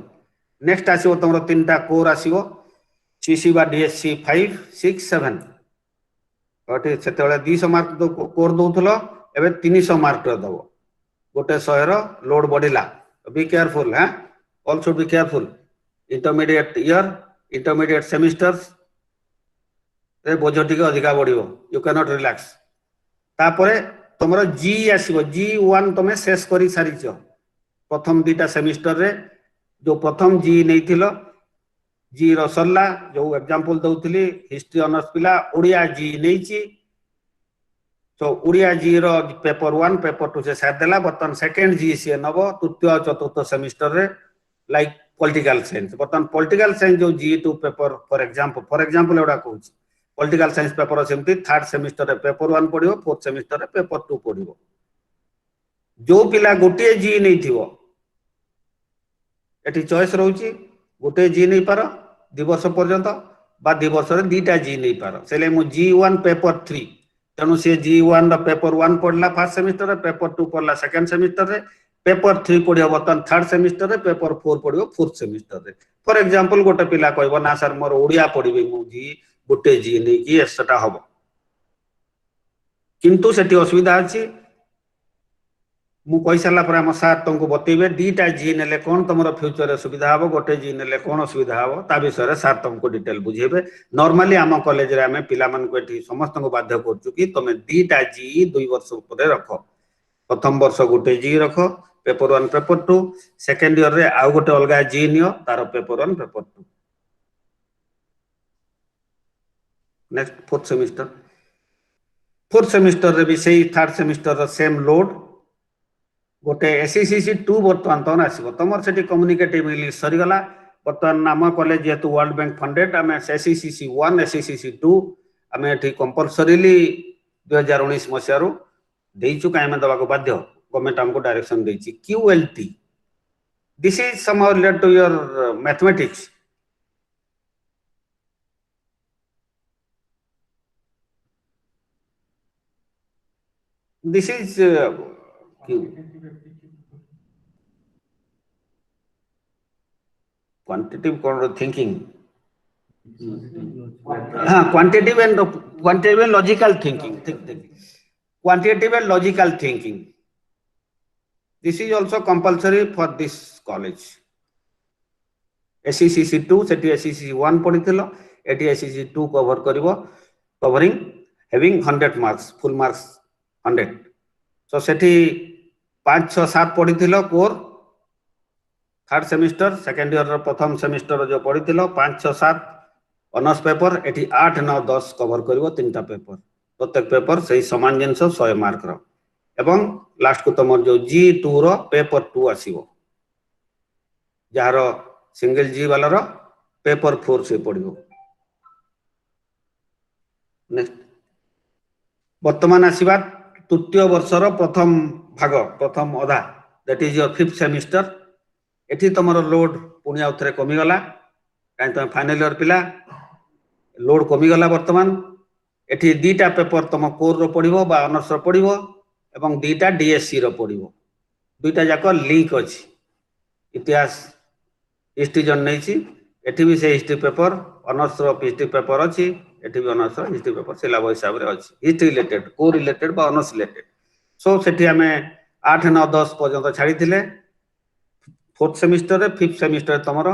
नेक्स्ट आसीबो तुमरो तीनटा कोर आसीबो सीसी बा डीएससी 5 6 7 ओटे सेतेले 200 मार्क दो कोर दउथलो एबे 300 मार्क रो दबो गोटे 100 रो लोड बढ़िला। बी केयरफुल हां all should be careful. Intermediate year intermediate semesters रे बोझ टिके अधिका बढ़िबो यू कैन नॉट रिलैक्स। तापरे तुमरो जी आसीबो जी1 तुमे शेष करी सारिचो प्रथम दुटा सेमिस्टर रे जो प्रथम जी नैथिलो जी रो सरला जो एग्जांपल दउतली हिस्ट्री ऑनर्स पिला ओडिया जी नैची तो ओडिया जी रो पेपर 1 पेपर 2 से साथ देला बर्तन सेकंड जी से नबो तृतीय चतुर्थ सेमिस्टर रे लाइक पॉलिटिकल साइंस बर्तन पॉलिटिकल साइंस जो जी2 पेपर फॉर एग्जांपल एडा कहूची पॉलिटिकल साइंस पेपर सेमती थर्ड सेमिस्टर रे पेपर 1 पढिबो फोर्थ सेमिस्टर रे पेपर 2 पढिबो। जो पिला गोटे जी नहीं थिवो एटी चॉइस रहउची गोटे जी नहीं पारो 2 वर्ष पर्यंत बा 2 वर्ष रे दीटा जी नहीं पारो सेले मु जी1 पेपर 3 तेणु से जी1 रो पेपर 1 पढ़ला फर्स्ट सेमिस्टर रे पेपर 2 पढ़ला सेकंड सेमिस्टर रे पेपर 3 पढ़ियो बर्तन थर्ड सेमिस्टर रे पेपर 4 पढ़ियो फोर्थ सेमिस्टर रे। फॉर एग्जांपल गोटे पिला कहबो ना सर मोर ओडिया पढ़िबे मु जी गोटे जी नहीं कि एसटा हबो किंतु सेठी असुविधा अछि मु कहि साला पर हम सार तुमको बतेबे दीटा जी नेले कोन तमरो फ्यूचर रे सुविधा हबो गोटे जी नेले कोन सुविधा हबो ता विषय रे सार तुमको डिटेल बुझेबे। नॉर्मली आम कॉलेज रे हमें पिला मन को एठी समस्त को बाध्य करछु कि तुमे दीटा जी 2 वर्ष ऊपर रखो प्रथम वर्ष गोटे जी रखो पेपर 1 पेपर 2 सेकंड ईयर रे आ गोटे अलगा जी नियो तार paper 1 paper 2 next fourth semester रे भी सही थर्ड सेमिस्टर रो सेम लोड गोटे एसईसीसी 2 बर्तमान तन आसीबो तमर सेठी कम्युनिकेटिव इंग्लिश सरी गला बर्तमान नाम कॉलेज जेतु वर्ल्ड बैंक फंडेड आमे एसईसीसी 1 एसईसीसी 2 आमे एठी कंपलसरीली 2019 मसियारो देइचु कायमे दबा को बाध्य गवर्नमेंट हमको डायरेक्शन देइची QLT this is somehow related to your mathematics this is quantitative thinking हाँ quantitative and logical thinking quantitative and logical thinking this is also compulsory for this college SECC 2 सेठी SECC 1 पढिथिलो एटी SECC 2 cover करिवो covering having 100 marks full marks 100 so सेठी 5 6 7 पढिथिलो core third semester second year प्रथम semester जो पढिथिलो 5 6 7 honours paper eighty 8 9 10 cover करिवो तीनटा पेपर प्रत्येक पेपर सही समान जिंस 100 मार्क रो एवं लास्ट को तमर जो जी2 रो पेपर 2 आसीबो जहारो सिंगल जी वाला रो पेपर 4 से पढिबो। नेक्स्ट वर्तमान आसीबा तृतीय वर्ष रो प्रथम भाग प्रथम अधा that is your fifth semester एठी तमरो लोड पुणी आउथरे कमी गला काई तम फाइनल ईयर पिला लोड कमी गला वर्तमान एठी दीटा पेपर तम कोर रो पढिबो बा ऑनर्स रो पढिबो एवं दीटा डीएससी रो पढिबो दुईटा जाको लिंक अछि इतिहास हिस्ट्री जन नैछि एठी भी से हिस्ट्री पेपर ऑनर्स रो हिस्ट्री पेपर अछि एठी भी ऑनर्स रो हिस्ट्री पेपर सिलेबस हिसाब रे अछि हिस्ट्री रिलेटेड को रिलेटेड बा ऑनर्स रिलेटेड सो सेठी हमें 8 9 10 पर्यंत छाड़ी थिले फोर्थ सेमिस्टर रे फिफ्थ सेमिस्टर तमरो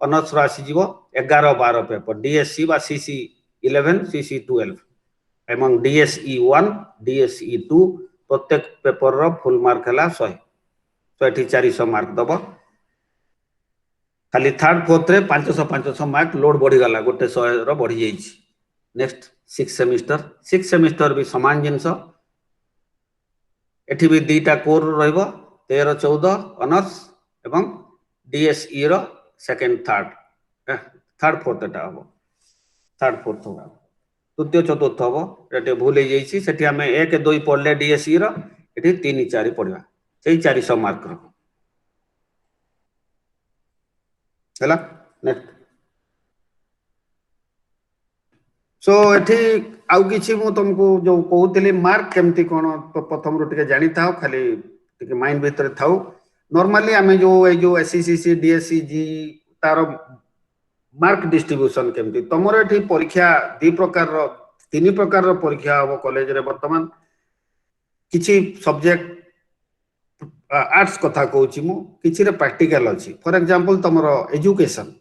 ऑनर्स रो आसी जीवो 11 12 पेपर डीएससी बा सीसी 11 सीसी 12 एवं डीएसई 1 डीएसई 2 प्रत्येक पेपर रो फुल मार्क हला 100 तो एठी 400 मार्क दबो खाली थर्ड फोर्थ रे 500 500 मार्क लोड बढ़ी गला गोटे 100 रो बढ़ी जाईछि। नेक्स्ट सिक्स सेमिस्टर भी समान जिंस एठी भी दीटा कोर रहइबो 13 14 ऑनर्स एवं डीएसई रो सेकंड थर्ड फोर्थ एटा हबो थर्ड फोर्थ हबो तृतीय चतुर्थ हबो एटे भूल हे जाईछि सेठी हमें 1 2 पढ़ले डीएसई रो एठी 3 4 पढ़वा से 400 मार्क है नेक्स्ट सो एठी आउ किछि मु तुमको जो कहूतली मार्क केमती कोन प्रथम रो टिके जानि थाओ खाली टिके माइंड भीतर थाओ नॉर्मली आमे जो एससीसी डीएससी जी तार मार्क डिस्ट्रीब्यूशन केमती तमरो एठी परीक्षा दी प्रकार रो तीन प्रकार रो परीक्षा हो कॉलेज रे वर्तमान किछि सब्जेक्ट आर्ट्स कथा कहूची मु किछि रे प्रैक्टिकल अछि फॉर एग्जांपल तमरो एजुकेशन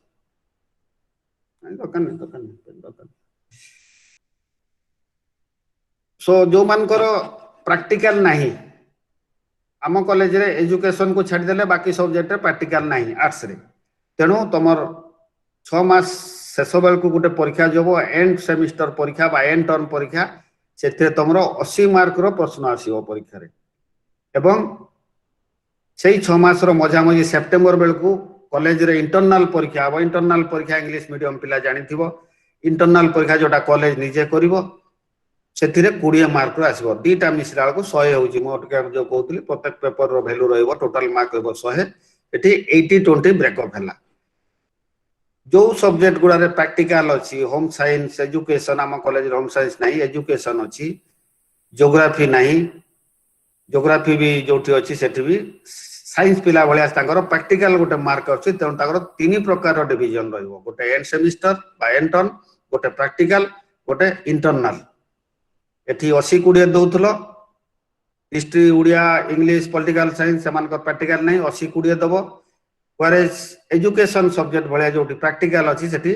दकन सो जो मानकर प्रैक्टिकल नहीं आम कॉलेज रे एजुकेशन को छाड़ी देले बाकी सब्जेक्ट रे प्रैक्टिकल नहीं आर्ट्स रे तेणु तमर 6 मास शेष बेल को गोटे परीक्षा जब एंड सेमिस्टर परीक्षा बा एंड टर्म परीक्षा से तुम 80 मार्क रो प्रश्न आसीबो परीक्षा रे एवं से 6 मास रो मजा मजी सेप्टेम्बर बेल को कॉलेज रे इंटरनल परीक्षा अब इंटरनल परीक्षा इंग्लिश मीडियम पिला जानिथिबो इंटरनल परीक्षा जोटा कॉलेज निजे करिवो सेथिरे 20 मार्क रो आसीबो दीटा मिश्रा को 100 होउची मो जो कहउतली प्रत्येक पेपर रो वैल्यू रहइबो टोटल मार्क रहइबो 100 एठी 80-20 ब्रेकअप हैला जो सब्जेक्ट गुड़ा रे प्रैक्टिकल अछि होम साइंस एजुकेशन आम कॉलेज होम साइंस नहीं एजुकेशन अछि ज्योग्राफी नहीं ज्योग्राफी भी जोठी अछि सेठी भी साइंस पिला भलिया तांकर प्रैक्टिकल गोटे मार्क अछि तेन तांकर तीन प्रकार रो डिवीजन रहइबो गोटे एंड सेमिस्टर बा एंड टर्म गोटे प्रैक्टिकल गोटे इंटरनल एठी 80-20 दउथलो history Odia English political science समान को प्रैक्टिकल नहीं 80-20 दबो whereas एजुकेशन सब्जेक्ट भलिया जो प्रैक्टिकल अछि सेठी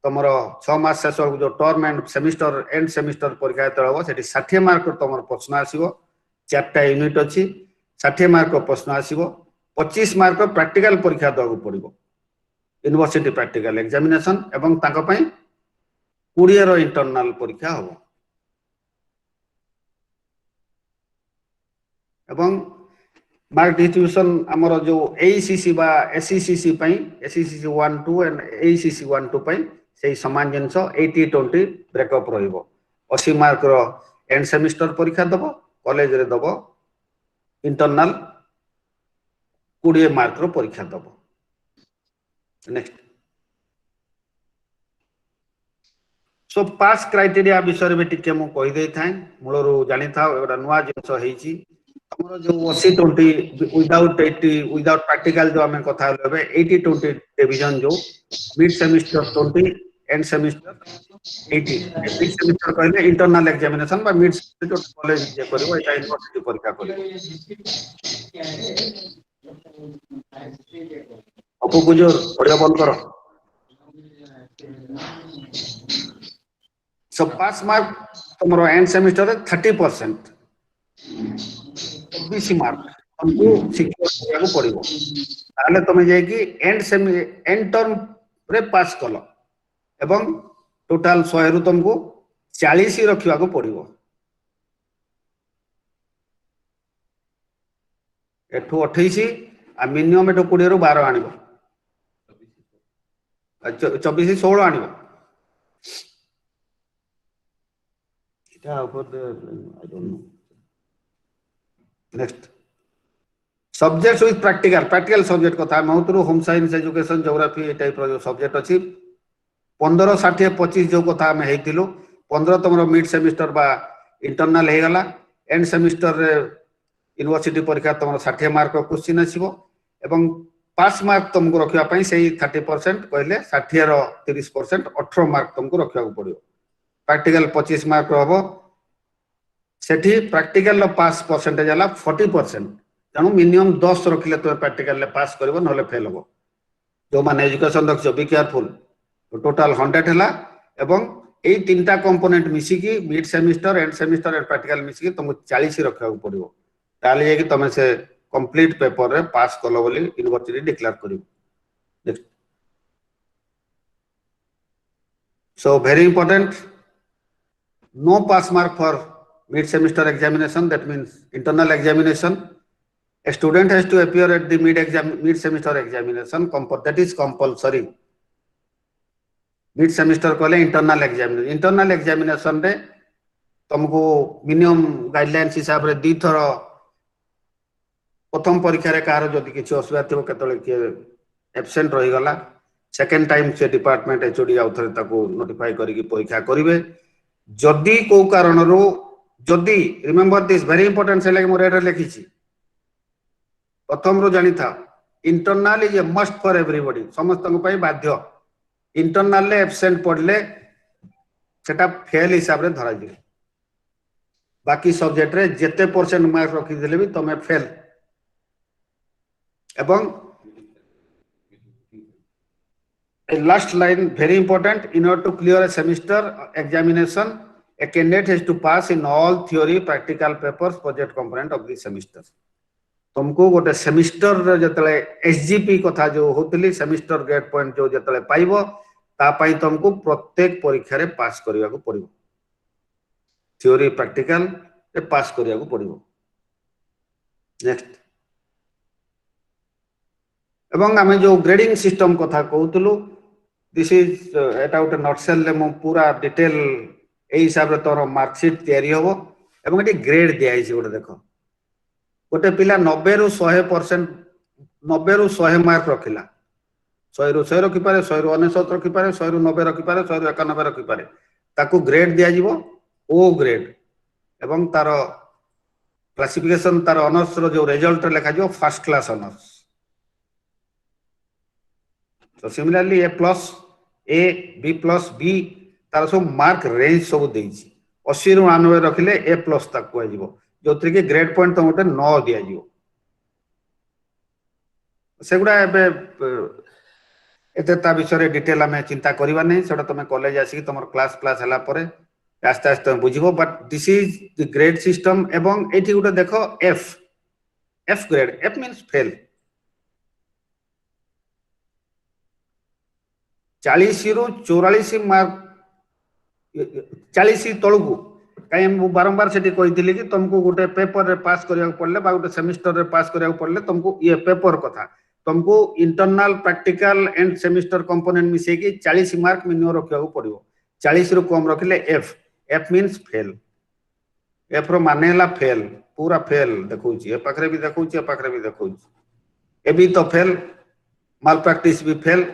तमरो 6 मास शेष जो term and semester and semester परीक्षा तळबो सेठी 60 मार्क तमरो प्रश्न आसीबो चारटा यूनिट अछि 60 मार्क प्रश्न आसीबो 25 मार्क प्रैक्टिकल परीक्षा दउ पड़िबो यूनिवर्सिटी प्रैक्टिकल एग्जामिनेशन एवं ताको पई 20 रो इंटरनल परीक्षा हो एवं मार्क डिस्ट्रीब्यूशन आमर जो एसीसी बा एससीसी पई एससीसी 1 2 एंड एसीसी 1 2 पई से समान जिंस 80-20 ब्रेकअप रहिबो 80 मार्क रो एंड सेमिस्टर परीक्षा दबो कॉलेज रे दबो इंटरनल 20 मार्क रो परीक्षा दबो नेक्स्ट सो पास क्राइटेरिया विषय में टिके मु कहि देई थाए मूलरो जानि था एटा नुवा जिंस हेची हमरो जो 80-20 विदाउट 80 विदाउट प्रैक्टिकल जो हमें कथा लेबे 80-20 डिवीजन जो mid semester 20 and semester 80 mid semester कहले इंटरनल एग्जामिनेशन बा मिड सेमिस्टर कॉलेज जे करबो एटा यूनिवर्सिटी परीक्षा करबो अपु गुजर ऑडियो बंद करो सो पास मार्क तुमरो एंड सेमिस्टर 30% 20 मार्क तुमको सिक्योर करबाको पड़िबो ताले तुम जे कि एंड टर्म रे पास कलो एवं टोटल 100 रु तुमको 40 रखिबाको पड़िबो एठू 28 आ मिनिमम एठू 20 रु 12 आनिबो 24-16 आनिबो इटा ऊपर I don't know next subjects with practical subject कथा महतुरु home science education geography type रो सब्जेक्ट अछि 15 60 25 जो कथा हम हेतिलु 15 तमरो मिड सेमिस्टर बा इंटरनल हे गला एंड सेमिस्टर रे यूनिवर्सिटी परीक्षा तमरो 60 मार्क क्वेश्चन आसीबो एवं पास मार्क तुमको रखिया पई सेही 30% कहले 60 रो 30% 18 मार्क तुमको रखिया को पड़ियो प्रैक्टिकल 25 मार्क रहबो सेठी प्रैक्टिकल पास परसेंटेज हला 40% तेणु मिनिमम 10 रखिले तो प्रैक्टिकल पास करबो नले फेल होबो जो माने एजुकेशन रखछो बी केयरफुल टोटल 100 हला एवं ए तीनटा कंपोनेंट मिसी की मिड सेमिस्टर एंड प्रैक्टिकल मिसी की तुमको 40 रखा पड़िबो ताले जे कि तमे से कंप्लीट पेपर रे पास कलो बोली यूनिवर्सिटी डिक्लेयर करिवो so very important no pass mark for mid semester examination that means internal examination a student has to appear at the mid semester examination that is compulsory mid semester कहले internal examination रे तुमको minimum guidelines हिसाब रे 2 thorough प्रथम परीक्षा रे car जदि किछि असुविधा थिबो केतले के एब्सेंट रहि गला सेकंड टाइम से डिपार्टमेंट एचओडी आउथरे ताको नोटिफाई करिकि परीक्षा करिवे जदि को कारण रो जदि रिमेंबर दिस वेरी इंपोर्टेंट से लागे मोर एटा लिखिछि प्रथम रो जानि था internal is a must for everybody समस्त को पई बाध्य इंटरनल ले एब्सेंट पड़ले सेटा फेल हिसाब रे धरा जिवे बाकी सब्जेक्ट रे जेते परसेंट मार्क रखि देले भी तमे फेल एवं last line very important in order to clear a semester examination a candidate has to pass in all theory practical papers project component of the semester तुमको गोटे सेमिस्टर रे जतले एसजीपी कथा जो होतली सेमिस्टर ग्रेड पॉइंट जो जतले पाइबो ता पई तुमको प्रत्येक परीक्षा रे पास करिया को पड़िबो थ्योरी प्रैक्टिकल रे पास करिया को पड़िबो नेक्स्ट एवं आमे जो ग्रेडिंग सिस्टम कथा कहउतलु दिस इज एटा उटे नोटसेल ले मो पूरा डिटेल ए हिसाब रे तोर मार्कशीट तयारी होबो एवं एटी ग्रेड दिया हिसी गोटे देखो गोटे पिला 90 रु 100% 90 रु 100 मार्क रखिला 100 रु 100 रखि पारे 100 रु 99 रखि पारे 100 रु 90 रखि पारे 100 रु 91 रखि पारे ताकू ग्रेड दिया जीवो ओ ग्रेड एवं तार क्लासिफिकेशन तार ऑनर्स रो जो रिजल्ट लिखा जो फर्स्ट क्लास ऑनर्स तो similarly A plus A B plus B तार सब मार्क रेंज सब देइछि 80 रु 99 रखिले ए प्लस तक को आजिवो जोथि के ग्रेड पॉइंट तो मोटे 9 दिया जिवो सेगुडा एबे एते ता विषय डिटेल हमें चिंता करबा नै सेडा तमे कॉलेज आसी तमर क्लास हला परे आस्ते आस्ते बुझिबो but this is the grade system एवं एठी गुटे देखो F grade F means fail 40 रु 44 मार्क 40 तळगु काई हम बारंबार सेठी कहितली कि तुमको गोटे पेपर रे पास करिया पड़ले बा गोटे सेमिस्टर रे पास करिया पड़ले तुमको ये पेपर कथा तुमको internal practical and semester component मिसे कि 40 मार्क मिनिमम रखिया पड़िबो 40 रु कम रखिले एफ मींस फेल एफ रो माने हला फेल पूरा फेल देखौची ए पाखरे भी देखौची ए पाखरे भी देखौची ए भी तो फेल माल प्रैक्टिस भी फेल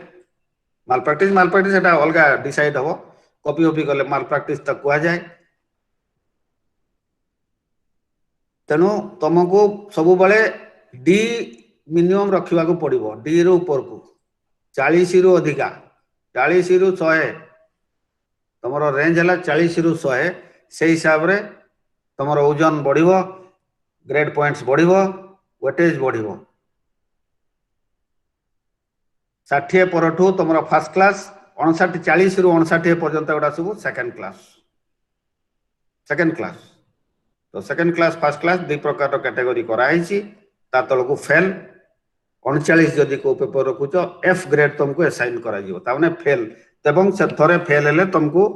माल प्रैक्टिस एटा अलगा डिसाइड हो कॉपी ओपी गले माल प्रैक्टिस तक कुआ जाए तेणु तुमको सब बळे डी मिनिमम रखिबा को पड़िबो डी रो ऊपर को 40 रु अधिका 40 रु 100 तमरो रेंज हला 40 रु 100 से हिसाब रे तमरो ओजन बढ़िबो ग्रेड पॉइंट्स बढ़िबो वेटेज बढ़िबो 60 परठू तमरो फर्स्ट क्लास 59 40 रु 59 पर्यंत गोटा सब सेकंड क्लास तो सेकंड क्लास फर्स्ट क्लास दि प्रकार कैटेगरी कराई ता तलको फेल 39 जदि को पेपर रखुच एफ ग्रेड तुमको असाइन करा जिवो ताने फेल एवं से थरे फेल हेले तुमको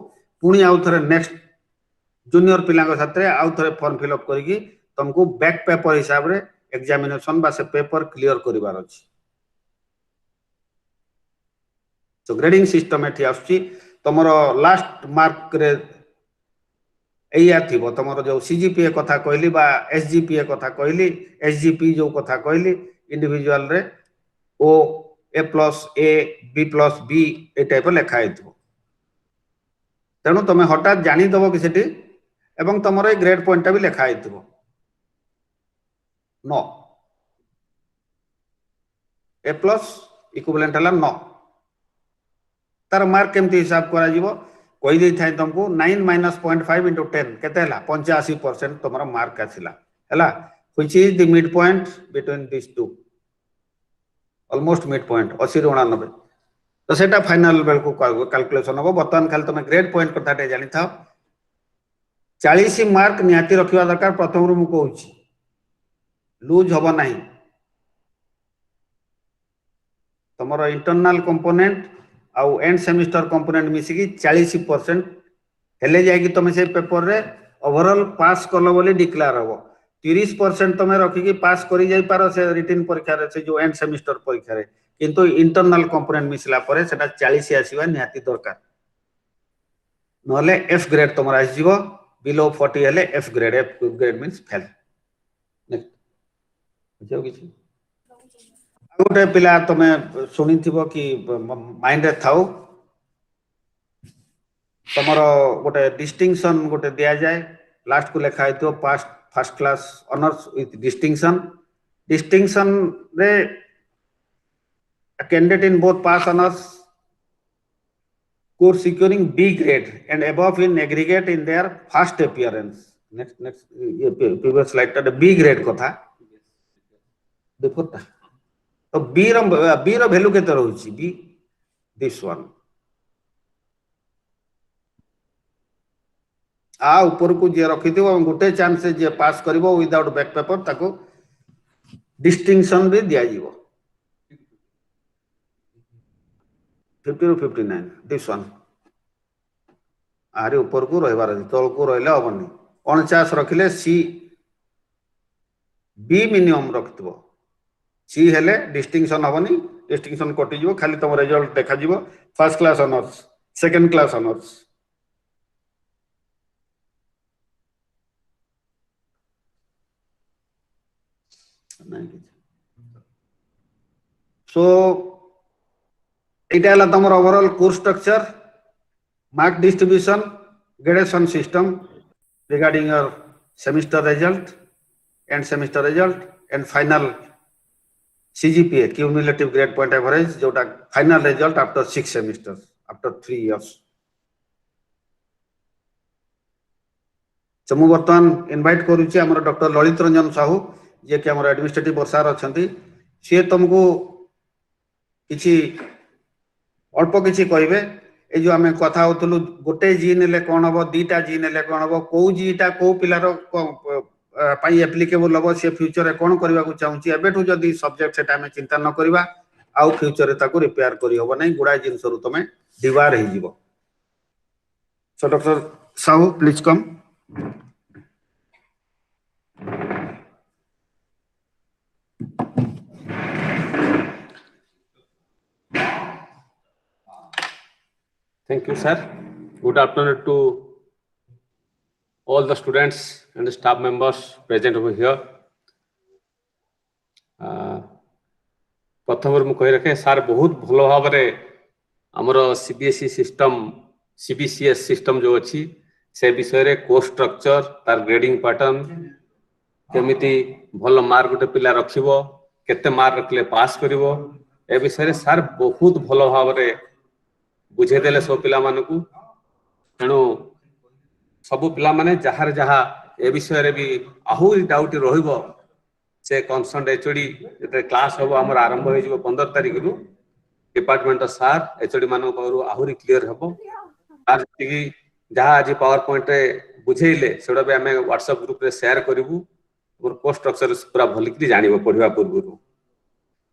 पुणी आउ थरे नेक्स्ट जूनियर पिला साथ आउ थरे फॉर्म फिल अप करिकी तुमको बैक पेपर हिसाब रे एग्जामिनेशन बा से पेपर क्लियर करिवार अछि तो ग्रेडिंग सिस्टम एठी आछि तमरो लास्ट मार्क रे एया थिबो तमरो जो सीजीपीए कथा कहली बा एसजीपीए कथा कहली एसजीपी जो कथा कहली इंडिविजुअल रे O A plus A B plus B A type लिखा हेतु तेणु तुम हठात जानी दबो कि सेठी एवं तमरो ग्रेड पॉइंट भी लिखा हेतु नो ए प्लस इक्विवेलेंट हला नो तार मार्क केमती हिसाब करा जीवो कहि दे थाय तुमको 9 माइनस 0.5 into 10 केते हला 85% तमरो मार्क आसिला हला which is the mid point between this two almost mid point 80 रु 89 तो सेटा फाइनल बेल को कैलकुलेशन हो बर्तमान खाली तुम ग्रेड पॉइंट कथा टे जानि था 40 मार्क नियाती रखिवा दरकार प्रथम रु मु कहूची लूज होबो नाही तमरो इंटरनल कंपोनेंट आउ एंड सेमिस्टर कंपोनेंट मिसी की 40% हेले जाय कि तुम से पेपर रे ओवरऑल पास करलो बोली डिक्लेयर हो 30% तुम रखी की पास करि जाय पारो से रिटन परीक्षा रे से जो एंड सेमिस्टर परीक्षा रे किंतु इंटरनल कंपोनेंट मिसला परे सेटा 40 आसीबा निहाती दरकार नले एफ ग्रेड तुमरा आसीबो बिलो 40 हेले एफ ग्रेड मींस फेल बुझियो किछि गोटे पिला तमे सुनिथिबो कि माइंड रे थाउ तमरो गोटे डिस्टिंक्शन गोटे दिया जाए लास्ट को लिखा है pass first class honours with distinction रे candidate in both pass honours course securing B grade and above in aggregate in their first appearance. Next previous slide ta B grade कथा देखो ता तो B रो value केते रहउची B this one आ ऊपर को जे रखिथिबो गोटे chance से जे पास करबो विदाउट बैक पेपर ताको डिस्टिंक्शन भी दिया जीवो 50 to 59 this one आरे ऊपर को रहबार तल को रहले हबनी 49 रखिले सी बी मिनिमम रखिथबो सी हेले डिस्टिंक्शन हबनी डिस्टिंक्शन कटि जीवो खाली तम रिजल्ट देखा जीवो first class honours second class honours so इटा हला तमर overall course structure mark distribution gradation system regarding your semester result and final CGPA cumulative grade point average जोटा final result after 6 semesters after 3 years चमु वर्तमान invite करूची हमर doctor Lalit Ranjan Sahu जे कि हमर administrative वर्षार अछंती से तुमको किछि अल्प किछि कहबे ए जो आमे कथा होतलु गोटे जी नेले कोन हबो दीटा जी नेले कोन हबो को जीटा को पिलार पाई एप्लीकेबल हबो से फ्यूचर रे कोन करबा को चाहूची एबेठु जदी सब्जेक्ट सेटा में चिंता न करबा आउ फ्यूचर रे ताको रिपेयर करी हबो नै गुडा जिंस रु तमे डिवार हे जीवो so doctor Sahu please come Thank you, sir. Good afternoon to all the students and the staff members present over here. प्रथम मु कहि रखे सर बहुत भलो भाबरे हमरो सीबीएसई सिस्टम सीबीसीएस सिस्टम जो अछि से विषय रे कोर्स स्ट्रक्चर तार ग्रेडिंग पैटर्न केमिति भलो मार्क गोटे पिला रखिबो केते मार्क रखले पास करिवो ए विषय रे सर बहुत भलो भाबरे बुझे देले सब पिला मानकू तेणु सबु पिला माने जहार जहा ए विषय रे भी आहुरी डाउट रहिबो से कॉन्सर्न एचओडी जे क्लास होबो हमर आरंभ होई जिवो 15 तारिख रु डिपार्टमेंट सर एचओडी मानो करू आहुरी क्लियर हबो आर कि जहा आज पावर पॉइंट रे बुझेइले सेडा भी हमें व्हाट्सएप ग्रुप रे शेयर करिवु और कोर्स स्ट्रक्चर पूरा भलिकरी जानिबो पढिबा पूर्वरु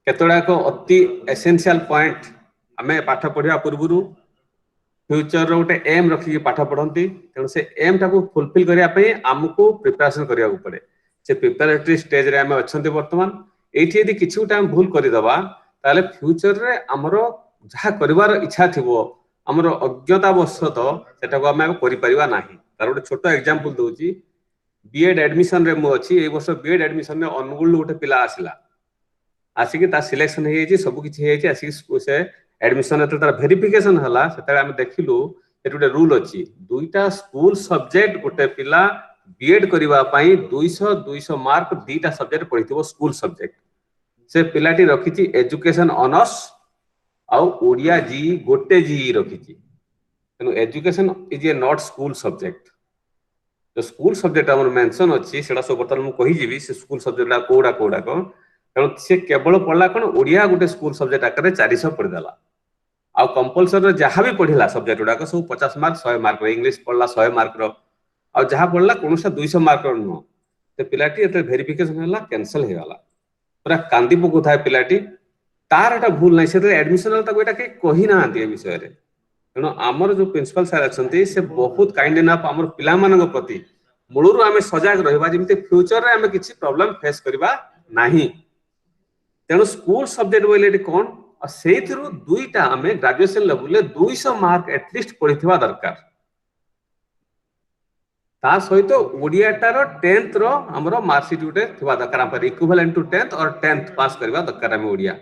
केतोडा को अति एसेंशियल पॉइंट आमे पाठ पढ़िया पूर्वरु फ्यूचर रो गोटे एम रखी पाठ पढ़ंती तेणु से एम टाको फुलफिल करिया पई हमको प्रिपरेशन करिया पड़े से प्रिपरेटरी स्टेज रे आमे अछंती वर्तमान एठी यदि किछु टाइम भूल करि दबा ताले फ्यूचर रे हमरो जहा करिवार इच्छा थिबो हमरो अज्ञता वशत सेटा को आमे करि परिबा नाही तार गोटे छोटो एग्जांपल दोची बीएड एडमिशन रे मो अछि ए वर्ष बीएड एडमिशन रे अनुगुल गोटे पिला आसिला आसिकी ता सिलेक्शन हे जे सब किछि हे जे आसिकी से एडमिशन तार वेरिफिकेशन हला सेता हम देखिलु एटुटे रूल अछि दुईटा स्कूल सब्जेक्ट गोटे पिला बीएड करिवा पई 200 मार्क दीटा सब्जेक्ट पढिथिबो स्कूल सब्जेक्ट से पिलाटी रखिछि एजुकेशन ऑनर्स आ ओडिया जी गोटे जी रखिछि तनो education is a not school subject जो स्कूल सब्जेक्ट हमर मेंशन अछि सेडा सब बर्तन मु कहि जिवि से स्कूल सब्जेक्ट कोडा को तेणु से केवल पढ़ला कौन ओडिया गोटे स्कूल सब्जेक्ट आकार 400 पढ़ीदेला आ कंपलसरी जहाँ भी पढ़ला सब्जेक्ट गुड़ाक सब 50 मार्क 100 मार्क इंग्लिश पढ़ला 100 मार्क आ जहाँ पढ़ला कौन सा 200 मार्क नुह तो पिलाटी एते वेरिफिकेशन होला कैंसिल हो गला पूरा कांदी पकु था पिलाटी तार एटा भूल नहीं से एडमिशन ताको एटा के कहि ना ए विषय रे तेणु आमर जो प्रिंसिपल सर अछंती से बहुत काइंड एनफ आमर पिला मानक प्रति मूलरू आमे सजग रहबा जेमिति फ्यूचर रे आमे किछि प्रॉब्लम फेस करबा नाही तेणु स्कूल सब्जेक्ट बोले कौन से दुईटा आम ग्रेजुएशन लेवल 200 मार्क एटलिस्ट पढ़ी दरकार ତା ସହିତ ଓଡ଼ିଆଟାର 10th ର ଆମର ମାର୍କସିଟ୍ ଗୋଟେ ଥିବା ଦରକାର ଆମ ଇକ୍विଭାଲେଣ୍ଟ ଟୁ 10th ଅର 10th ପାସ୍ କରିବା ଦରକାର ଆମେ ଓଡ଼ିଆ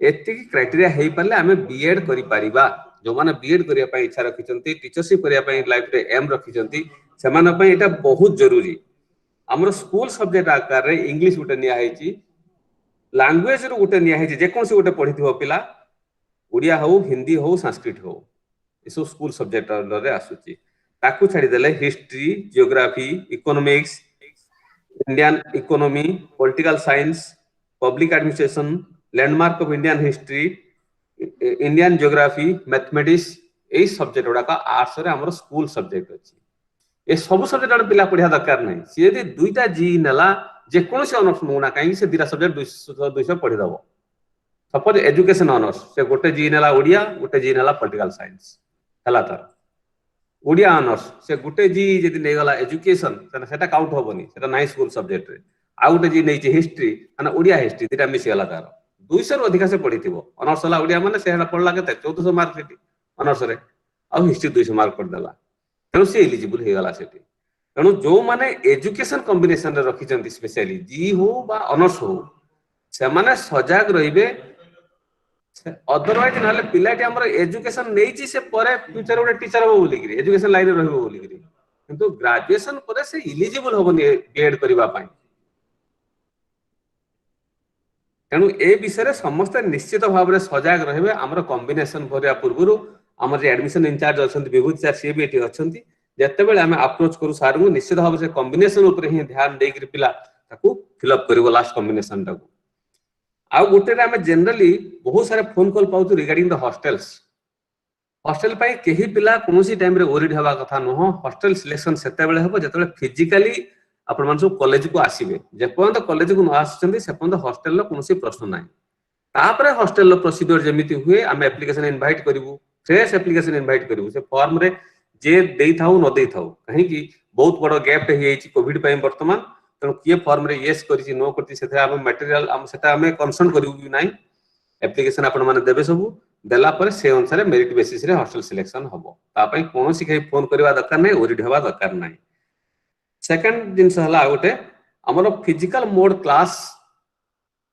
ଏତିକି କ୍ରାଇଟେରିଆ ହେଇପାରିଲେ ଆମେ ବିଏଡ୍ କରିପାରିବା ଯୋଉମାନେ ବିଏଡ୍ କରିବା ପାଇଁ ଇଚ୍ଛା ରଖିଛନ୍ତି ଟିଚରସିପ୍ କରିବା ପାଇଁ ଲାଇଫରେ ଏମ୍ ରଖିଛନ୍ତି ସେମାନଙ୍କ ପାଇଁ ଏଇଟା ବହୁତ ଜରୁରୀ ଆମର ସ୍କୁଲ ସବଜେକ୍ଟ ଆକାରରେ ଇଂଲିଶ ଗୋଟେ ନିଆ ହେଇଛି ଲାଙ୍ଗୁଏଜ ରୁ ଗୋଟେ ନିଆ ହେଇଛି ଯେକୌଣସି ଗୋଟେ ପଢିଥିବ ପିଲା ଓଡ଼ିଆ ହଉ ହିନ୍ଦୀ ହଉ ସଂସ୍କୃତ ହଉ ଏସବୁ ସ୍କୁଲ ସବଜେକ୍ଟରେ ଆସୁଛି ତାକୁ ଛାଡ଼ିଦେଲେ history geography economics Indian economy political science public administration landmark of Indian history Indian geography mathematics यही सब्जेक्ट गुड़ाक आर्ट्स रे हमर स्कूल सब्जेक्ट अछि ए सब सब्जेक्ट वाला पिला पढ़िया दरकार नहीं सी यदि दुईटा जी नेला जे कोनोसी ऑनर्स नोना कहीं से दिरा सब्जेक्ट 200 पढ़ी दबो सपोज एजुकेशन ऑनर्स से गोटे जी नेला ओडिया गोटे जी नेला पॉलिटिकल साइंस हला तार ओडिया ऑनर्स से गोटे जी यदि नहीं गला एजुकेशन सेटा काउंट होबनी सेटा नाइ स्कूल सब्जेक्ट रे आ गोटे जी नहीं हिस्ट्री माने ओडिया हिस्ट्री दिटा मिस गला तार 200 रु अधिक से पढ़िथिबो ऑनर्स वाला ओडिया माने सेटा पढ़ला केते 1400 मार्क सेटी ऑनर्स रे आ हिस्ट्री 200 मार्क पढ़ देला तेणु से एलिजिबल हो गला सेटी तेणु जो माने एजुकेशन कॉम्बिनेशन रे रखिचंती स्पेशली जी हो बा ऑनर्स हो से माने सजाग रहिबे अदरवाइज नाले पिलाटी हमर एजुकेशन नेइची से परे फ्यूचर गोटे टीचर हो बोली कि एजुकेशन लाइन रे रहबो बोली कि किंतु ग्रेजुएशन परे से एलिजिबल होबनी बीएड करबा पाई तेणु ए विषय रे समस्त निश्चित भाव रे सजाग रहबे हमर कॉम्बिनेशन भरिया पूर्वरु हमर जे एडमिशन इंचार्ज अछंती विभूति सर सी भी एठी अछंती जते बेले हमें अप्रोच करू सार को निश्चित भाव से कॉम्बिनेशन ऊपर ही ध्यान दे कि पिला ताकू फिल अप करबो लास्ट कॉम्बिनेशन ताकू आ गोटे रे हमें जनरली बहुत सारे फोन कॉल पाउतु रिगार्डिंग द हॉस्टल्स हॉस्टल पाई केही पिला कोनोसी टाइम रे ओरिड हेबा कथा न हो हॉस्टल सिलेक्शन सेते बेले हेबो जते बेले फिजिकली आपण मान सब कॉलेज को आसीबे जे पर्यंत कॉलेज को न आछंती से पर्यंत हॉस्टल लो कोनोसी प्रश्न नाही तापरे हॉस्टल लो प्रोसीजर जेमिति हुए हम एप्लीकेशन इनवाइट करिवु फ्रेश एप्लीकेशन इनवाइट करिवु से फॉर्म रे जे देई थाउ न देई थाउ कहीं कि बहुत बड़ गैप हे हेची कोविड पई वर्तमान तेणु किए फॉर्म रे यस करिछि नो करछि सेथे हम मटेरियल हम सेटा हम कंसर्न करिवु भी नाही एप्लीकेशन आपण माने देबे सब देला पर से अनुसार मेरिट बेसिस रे हॉस्टल सिलेक्शन हबो ता पई कोनोसी के फोन करबा दरकार नै ओरिड हेबा दरकार नै सेकंड जिंस हला गोटे हमर फिजिकल मोड क्लास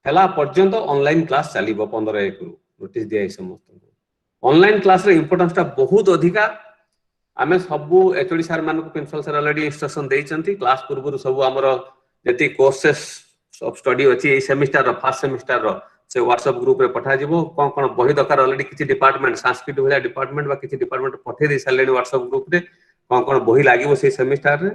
हला पर्यंत ऑनलाइन क्लास चलीबो 15 एक नोटिस दिया समस्त ऑनलाइन क्लास रे इंपोर्टेंस ता बहुत अधिका आमे सबु एचओडी सर मान को प्रिंसिपल सर ऑलरेडी इंस्ट्रक्शन देइचंती क्लास पूर्व सब हमर जति कोर्सेस ऑफ स्टडी अछि ए सेमेस्टर रो फर्स्ट सेमेस्टर रो से व्हाट्सएप ग्रुप रे पठा जिवो कोन कोन बही दरकार ऑलरेडी किछि डिपार्टमेंट संस्कृत भलिया डिपार्टमेंट बा किछि डिपार्टमेंट पठे दे सालेनी व्हाट्सएप ग्रुप रे कोन कोन बही लागिवो से सेमेस्टर रे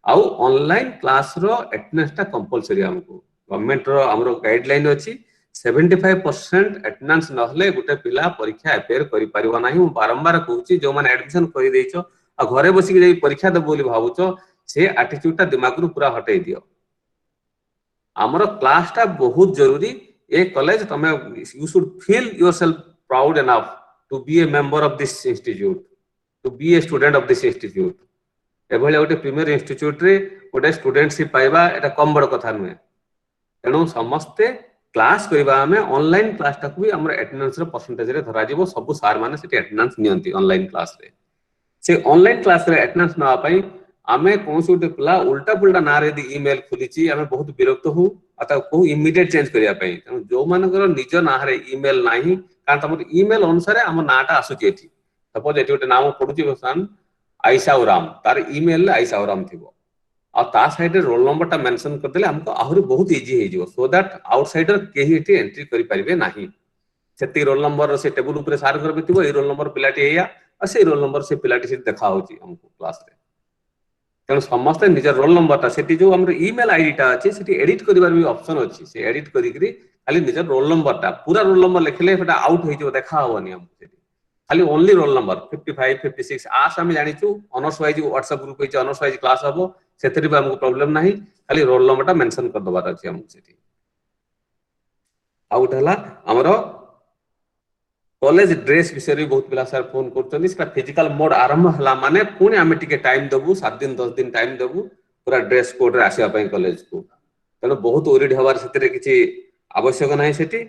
आउ ऑनलाइन क्लास रो अटेंडेंस ता कंपलसरी हमको गवर्नमेंट रो हमरो गाइडलाइन अछि 75% अटेंडेंस नहले गुटे पिला परीक्षा अपेयर करि परिबो नाही हम बारंबार कहूची जो माने एडमिशन करि दैछो आ घरे बसी के परीक्षा देबो बोली भाबुचो से एटीट्यूड ता दिमाग रु पूरा हटै दियो हमरो क्लास ता बहुत जरूरी ए कॉलेज तमे you should feel yourself proud enough to be a member of this institute to be a student of this institute एभले गोटे प्रीमियर इंस्टीट्यूट रे गोटे स्टूडेंटशिप पाइबा एटा कम बड़ कथा नुए तेणु समस्ते क्लास करबा हमें ऑनलाइन क्लास टाक भी हमर अटेंडेंस रे परसेंटेज रे धरा जिवो सब सार माने सेठी अटेंडेंस नियंती ऑनलाइन क्लास रे से ऑनलाइन क्लास रे अटेंडेंस ना पाई आमे कोनसो उटे पिला उल्टा पुल्टा ना रे दी ईमेल खुलिची आमे बहुत विरक्त हो अता को इमीडिएट चेंज करिया पई तेणु जो मानकर निज ना रे ईमेल नाही कारण तमर ईमेल अनुसार हम नाटा आसुची एठी सपोज एठी उटे नाम पडुची बसान आयशा उराम तार ईमेल आयशा उराम थिबो आ ता साइड रे रोल नंबर ता मेंशन कर देले हमको आहुरी बहुत इजी हे जिवो सो दैट आउटसाइडर केही एठी एंट्री करि परिबे नाही सेती रोल नंबर से टेबल ऊपर सार कर बिथिबो ए रोल नंबर पिलाटी एया आ से रोल नंबर से पिलाटी से देखा होची हमको क्लास रे तेणु समस्त निज रोल नंबर ता सेठी जो हमर ईमेल आईडी ता अछि सेठी एडिट करिवार भी ऑप्शन अछि से एडिट करि करी खाली निज रोल नंबर ता पूरा रोल नंबर लिखले सेटा आउट होई जो देखा होवनी हम सेठी खाली ओनली रोल नंबर 55 56 आस हम जानिचु ऑनर्स वाइज व्हाट्सएप ग्रुप पे ऑनर्स वाइज क्लास हबो सेतरी भी हमको प्रॉब्लम नाही खाली रोल नंबर ता मेंशन कर दबार अछि हम सेठी आउट हला हमरो कॉलेज ड्रेस विषय रे बहुत पिला सर फोन करछन इसका फिजिकल मोड आरंभ हला माने पुनी हमें टिके टाइम देबु 7 दिन 10 दिन टाइम देबु पूरा ड्रेस कोड रे आसीबा पई कॉलेज को तनो बहुत ओरिड हवार सेतरे किछि आवश्यक नाही सेठी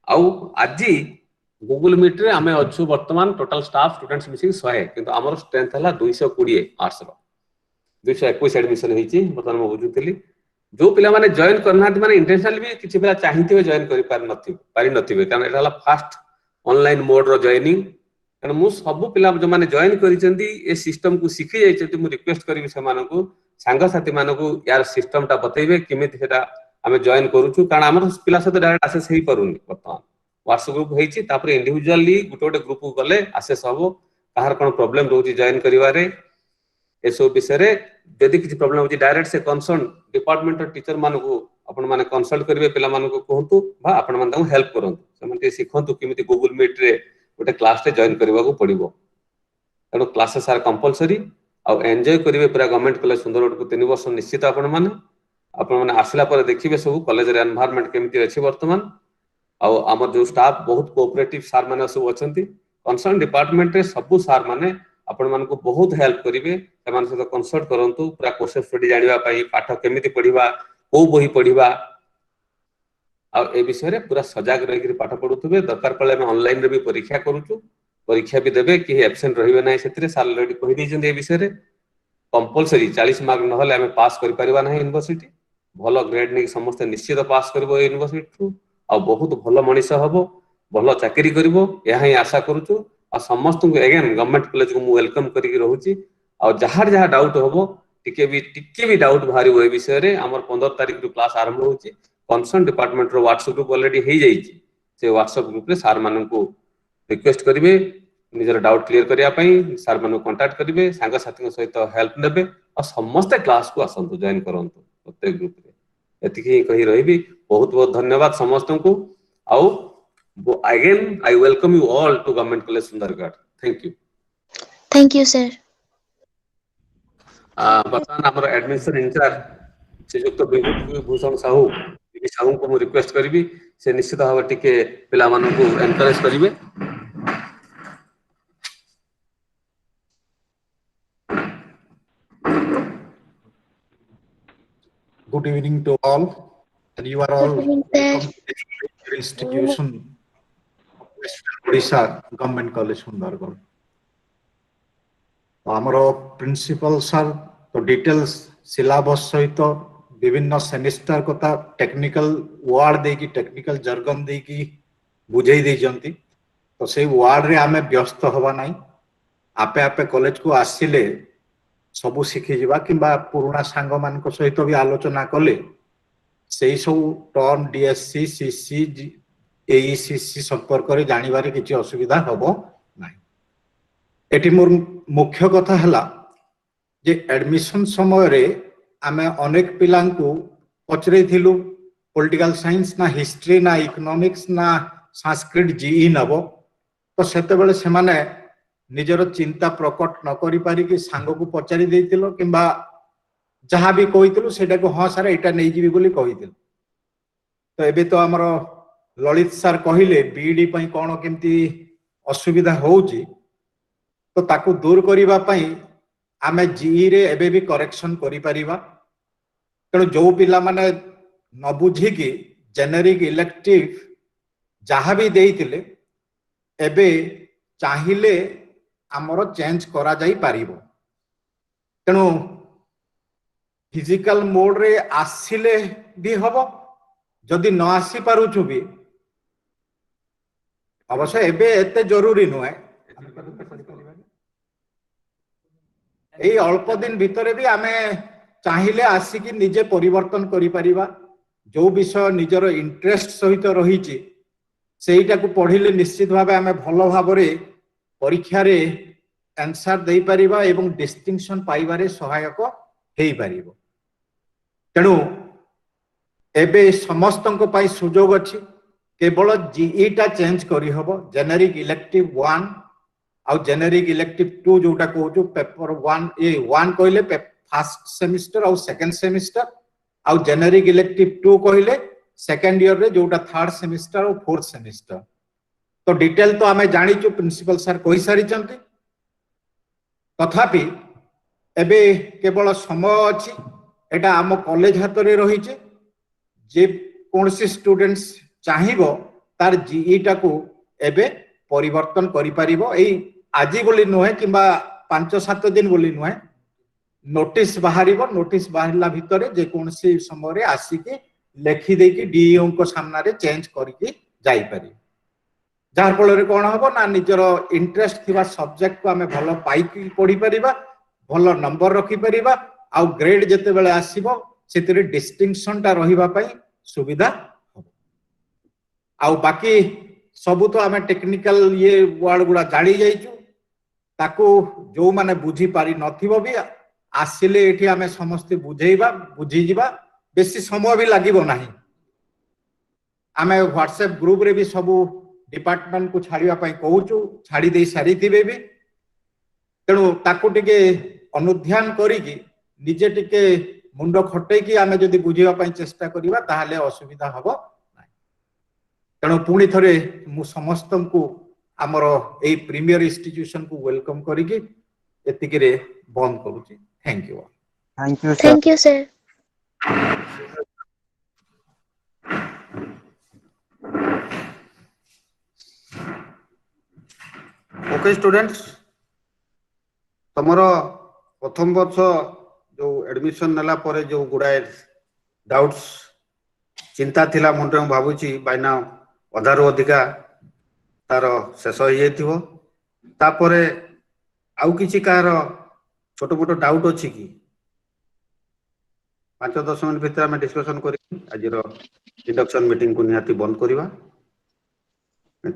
आउ आजी गूगल मीट रे हमें अछु वर्तमान टोटल स्टाफ स्टूडेंट्स मिसिंग 100 किंतु हमर स्ट्रेंथ हला 220 आर्ट्स रो 221 एडमिशन होईची बर्तमान मैं बुझुतली जो पिला माने जॉइन करना माने इंटेंशनल भी किछि पिला चाहिथिबे जॉइन करि पारि नथिबे कारण एटा फास्ट ऑनलाइन मोड रो जॉइनिंग कारण मु सब पिला जो माने जॉइन करिसेंती ए सिस्टम को सिखि जाइछेंती मु रिक्वेस्ट करबी से मानको सांग साथी मानको यार सिस्टम टा बतैबे किमिति सेटा हमें जॉइन करूछु कारण हमर पिला सहित डायरेक्ट एक्सेस हेई परुनी बर्तमान व्हाट्सएप ग्रुप हेइची तापर इंडिविजुअली गुटे ग्रुप को गले एक्सेस हबो कहार कोन प्रॉब्लम रहउची जॉइन करिवारे एसो विषय रे यदि किसी प्रॉब्लम होची डायरेक्ट से कंसर्न डिपार्टमेंट टीचर मानको आपण माने कंसल्ट करिवे पिला मानको कहंतु बा आपण मान ताऊ हेल्प करंतु सेमते सिखंतु किमिति गूगल मीट रे गोटे क्लास रे जॉइन करबा को पड़िबो तेणु क्लासेस आर कंपलसरी आ एंजॉय करिवे पूरा गवर्नमेंट कॉलेज सुंदरगढ़ को 3 वर्ष निश्चित आपण माने आसला पर देखिबे सब कॉलेज रे एनवायरनमेंट केमिति अछि वर्तमान आ हमर जो स्टाफ बहुत कोऑपरेटिव सार माने सब अछंती कंसर्न डिपार्टमेंट रे सब सार माने आपण मानको बहुत हेल्प करिवे सेमान सहित कंसल्ट करंतु पूरा कोर्स स्टडी जानिबा पई पाठ केमिति पढिबा को बही पढिबा आ ए विषय रे पूरा सजग रहि के पाठ पढुथबे दरकार पले हम ऑनलाइन रे भी परीक्षा करूछु परीक्षा भी देबे कि एब्सेंट रहिबे नै सेतरे साल ऑलरेडी कहि दैछन ए विषय रे कंपलसरी 40 मार्क न होले हमें पास करि परिबा नै यूनिवर्सिटी भलो ग्रेड नै समस्त निश्चित पास करबो यूनिवर्सिटी थ्रू आ बहुत भलो मनीष हबो भलो चाकरी करबो यहा ही आशा करूछु आ समस्त को अगेन गवर्नमेंट कॉलेज को मु वेलकम करि के रहूची आ जहार जहार डाउट हबो टिके भी डाउट भारी होय विषय रे हमर 15 तारिख रो क्लास आरंभ होची कंसर्न डिपार्टमेंट रो व्हाट्सएप ग्रुप ऑलरेडी हे जाईची से व्हाट्सएप ग्रुप रे सार मानन को रिक्वेस्ट करिवे निजर डाउट क्लियर करिया पई सार मानन कांटेक्ट करिवे संग साथी सहित हेल्प नेबे आ समस्त क्लास को आसंतु जॉइन करंतु प्रत्येक ग्रुप रे एतिकी कहि रहिबी बहुत बहुत धन्यवाद समस्त को आउ again I welcome you all to government college Sundargarh thank you sir बर्तमान हमर एडमिशन इंचार्ज श्रीयुक्त भूषण साहू साहू को मु रिक्वेस्ट करिवि से निश्चित भाव टिके पिला मानन को एनकरेज करिवे Good evening to all, and you are all Good evening, sir. welcome to your institution, Western Odisha Government College Sundargarh. आमर प्रिंसिपल सर तो डिटेल्स सिलेबस सहित विभिन्न सेमिस्टर कथा टेक्निकल वर्ड देकी टेक्निकल जर्गन देकी बुझाई देजंती तो से वर्ड रे आमे व्यस्त हवा नाही आपे आपे कॉलेज को आसिले सबु शिखि जिबा किबा पुराना सांग मान को सहित भी आलोचना कले सेही सब टर्म डीएससी सीसी एईसीसी संपर्क रे जानिबारे किछि असुविधा हबो नाही एटी मोर मुख्य कथा हला जे एडमिशन समय रे आमे अनेक पिलां को पचरे थिलु पॉलिटिकल साइंस ना हिस्ट्री ना इकोनॉमिक्स ना संस्कृत जीई नबो तो सेते बेले से माने निजर चिंता प्रकट न करि पारि कि सांग को पचारि देतिलो किबा जहां भी कहितलो सेटा को हां सर एटा नै जिवि बोली कहितलो तो एबे तो हमर ललित सर कहिले बीडी पई कोन केमती असुविधा होउची तो ताकू दूर करिबा पई आमे जीई रे एबे भी करेक्शन करि परिबा तेणु जो पिला माने न बुझी कि जेनेरिक इलेक्टिव जहां भी देइतिले एबे चाहिले आमर चेंज करा जाई पारिबो तेणु फिजिकल मोड रे आसिले भी हबो जदि न आसी पारुछु भी अवश्य एबे एते जरूरी नुए एई अल्प दिन भितरे भी आमे चाहिले आसिकी निजे परिवर्तन करि परिबा जो विषय निजर इंटरेस्ट सहित रहिछि सेईटा को पढिले निश्चित भाबे आमे भलो भाबरे परीक्षा रे आंसर देई परिबा एवं डिस्टिंक्शन पाइबारे सहायक हेई परिबो तेणु एबे समस्तंको पाई सुजोग अछि केवल जीई टा चेंज करि हबो जेनेरिक इलेक्टिव 1 आ जेनेरिक इलेक्टिव 2 जोटा कहू पेपर 1 ए 1 कहले फर्स्ट सेमिस्टर और सेकंड सेमिस्टर आ जेनेरिक इलेक्टिव 2 कहले सेकंड ईयर रे जोटा थर्ड सेमिस्टर और फोर्थ सेमिस्टर तो डिटेल तो आमे जानि छु प्रिंसिपल सर कहि सारि चंती तथापि एबे केवल समय अछि एटा आम कॉलेज हाथ रे रही छे जे कोनसी स्टूडेंट्स चाहिबो तार जीई टा को एबे परिवर्तन करि परिबो एई आजि बोली नुहे किबा 5-7 दिन बोली नुहे नोटिस बाहरिबो नोटिस बाहरिला भितरे जे कोनसी समय आसिकी लेखि देकी डीईओ को सामना रे चेंज करके जाई पारि जार फल रे कोन हबो ना निजर इंटरेस्ट थिबा सब्जेक्ट को हमें भलो पाइकी पढी परिबा भलो नंबर रखी परिबा आ ग्रेड जते बेले आसीबो सेतिरे डिस्टिंक्शन ता रहिबा पई सुविधा हबो आ बाकी सबु तो हमें टेक्निकल ये वर्ड गुडा जानी जाइछु ताको जो माने बुझी पारि नथिबो भी आसिले एठी हमें समस्त बुझेइबा बुझी जिबा बेसी समय भी लागिबो नाही आमे व्हाट्सएप ग्रुप रे भी सबु डिपार्टमेंट को छाड़िया पई कहूचु छाड़ी दे सारी थिबे भी तेणु ताको टिके अनुध्यान करिकी निजे टिके मुंड खटै की आमे जदी बुझिबा पई चेष्टा करिबा ताहाले असुविधा हबो नाही तेणु पुणी थरे मु समस्तन को आमर ए प्रीमियर इंस्टीट्यूशन को वेलकम करिकी एतिकी रे बंद करूची thank you Thank you, sir. Okay students तमरो प्रथम वर्ष जो एडमिशन नेला परे जो गुडाए डाउट्स चिंता थिला मुंडे भाबुची बायना अधारो अधिका तार शेष हो जाइथिबो तापरे आउ किछि कार छोटो मोटो डाउट अछि कि 5-10 मिनिट भीतर हम डिस्कशन करी आज रो इंडक्शन मीटिंग को निहाती बंद करिवा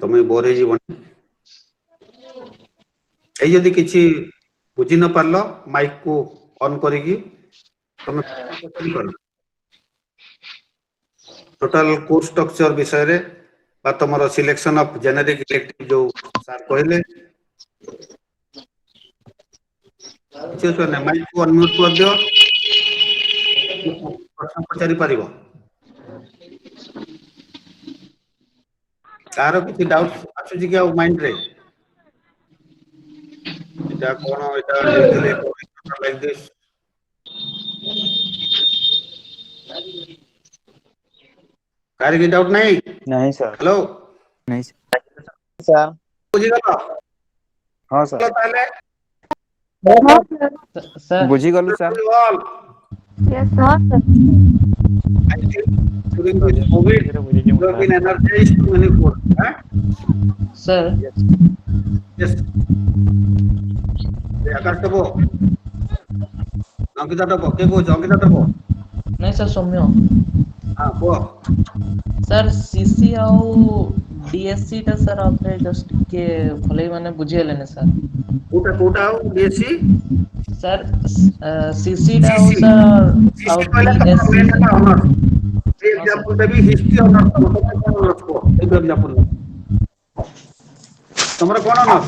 तमे बोर हे जीवन ए यदि किछि बुझी न पारलो माइक को ऑन करिकी तमे करो टोटल कोर्स स्ट्रक्चर विषय रे बा तमरो सिलेक्शन ऑफ जेनेरिक इलेक्टिव जो सर कहले माइक को अनम्यूट कर दियो प्रश्न पचारि पारिबो कार किछि डाउट आछुछि कि माइंड रे এটা কোন এটা লিখলে লাইক দিস কার কি ডাউট নাই नहीं सर হ্যালো नहीं सर বুঝি গেল हाँ सर তাহলে बुझी गलु sir all Yes, sir. I think during this COVID you have been energized to many course huh? Sir. Yes आकाश टपो अंकिता टपो के को अंकिता टपो नहीं सर सौम्य हां को सर सीसी आउ डीएससी टा सर आपने जस्ट के भले माने बुझे लेने सर कोटा आउ डीएससी सर सीसी टा हो सर आउ डीएससी ऑनर एग्जांपल देबी हिस्ट्री ऑनर कोन को एग्जांपल तमरा कोन honour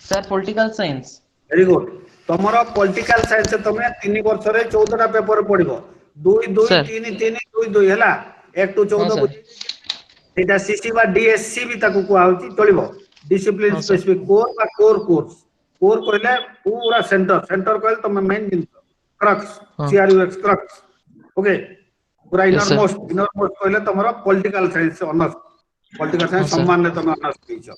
sir political science very good तमरा पॉलिटिकल साइंस तमे 3 वर्ष रे 14 टा पेपर पढिबो 2 2 3 3 2 2 हैला 1 to 14 एटा सीसी बा डीएससी भी ताकू को आउची चलिबो डिसिप्लिन स्पेसिफिक कोर बा कोर कहले पूरा सेंटर कहले तमे मेन दिन क्रक्स सीआरयूएक्स क्रक्स ओके पूरा इनर मोस्ट कहले तमरा political science honours political science सम्मान ले तमे ऑनर्स कीछो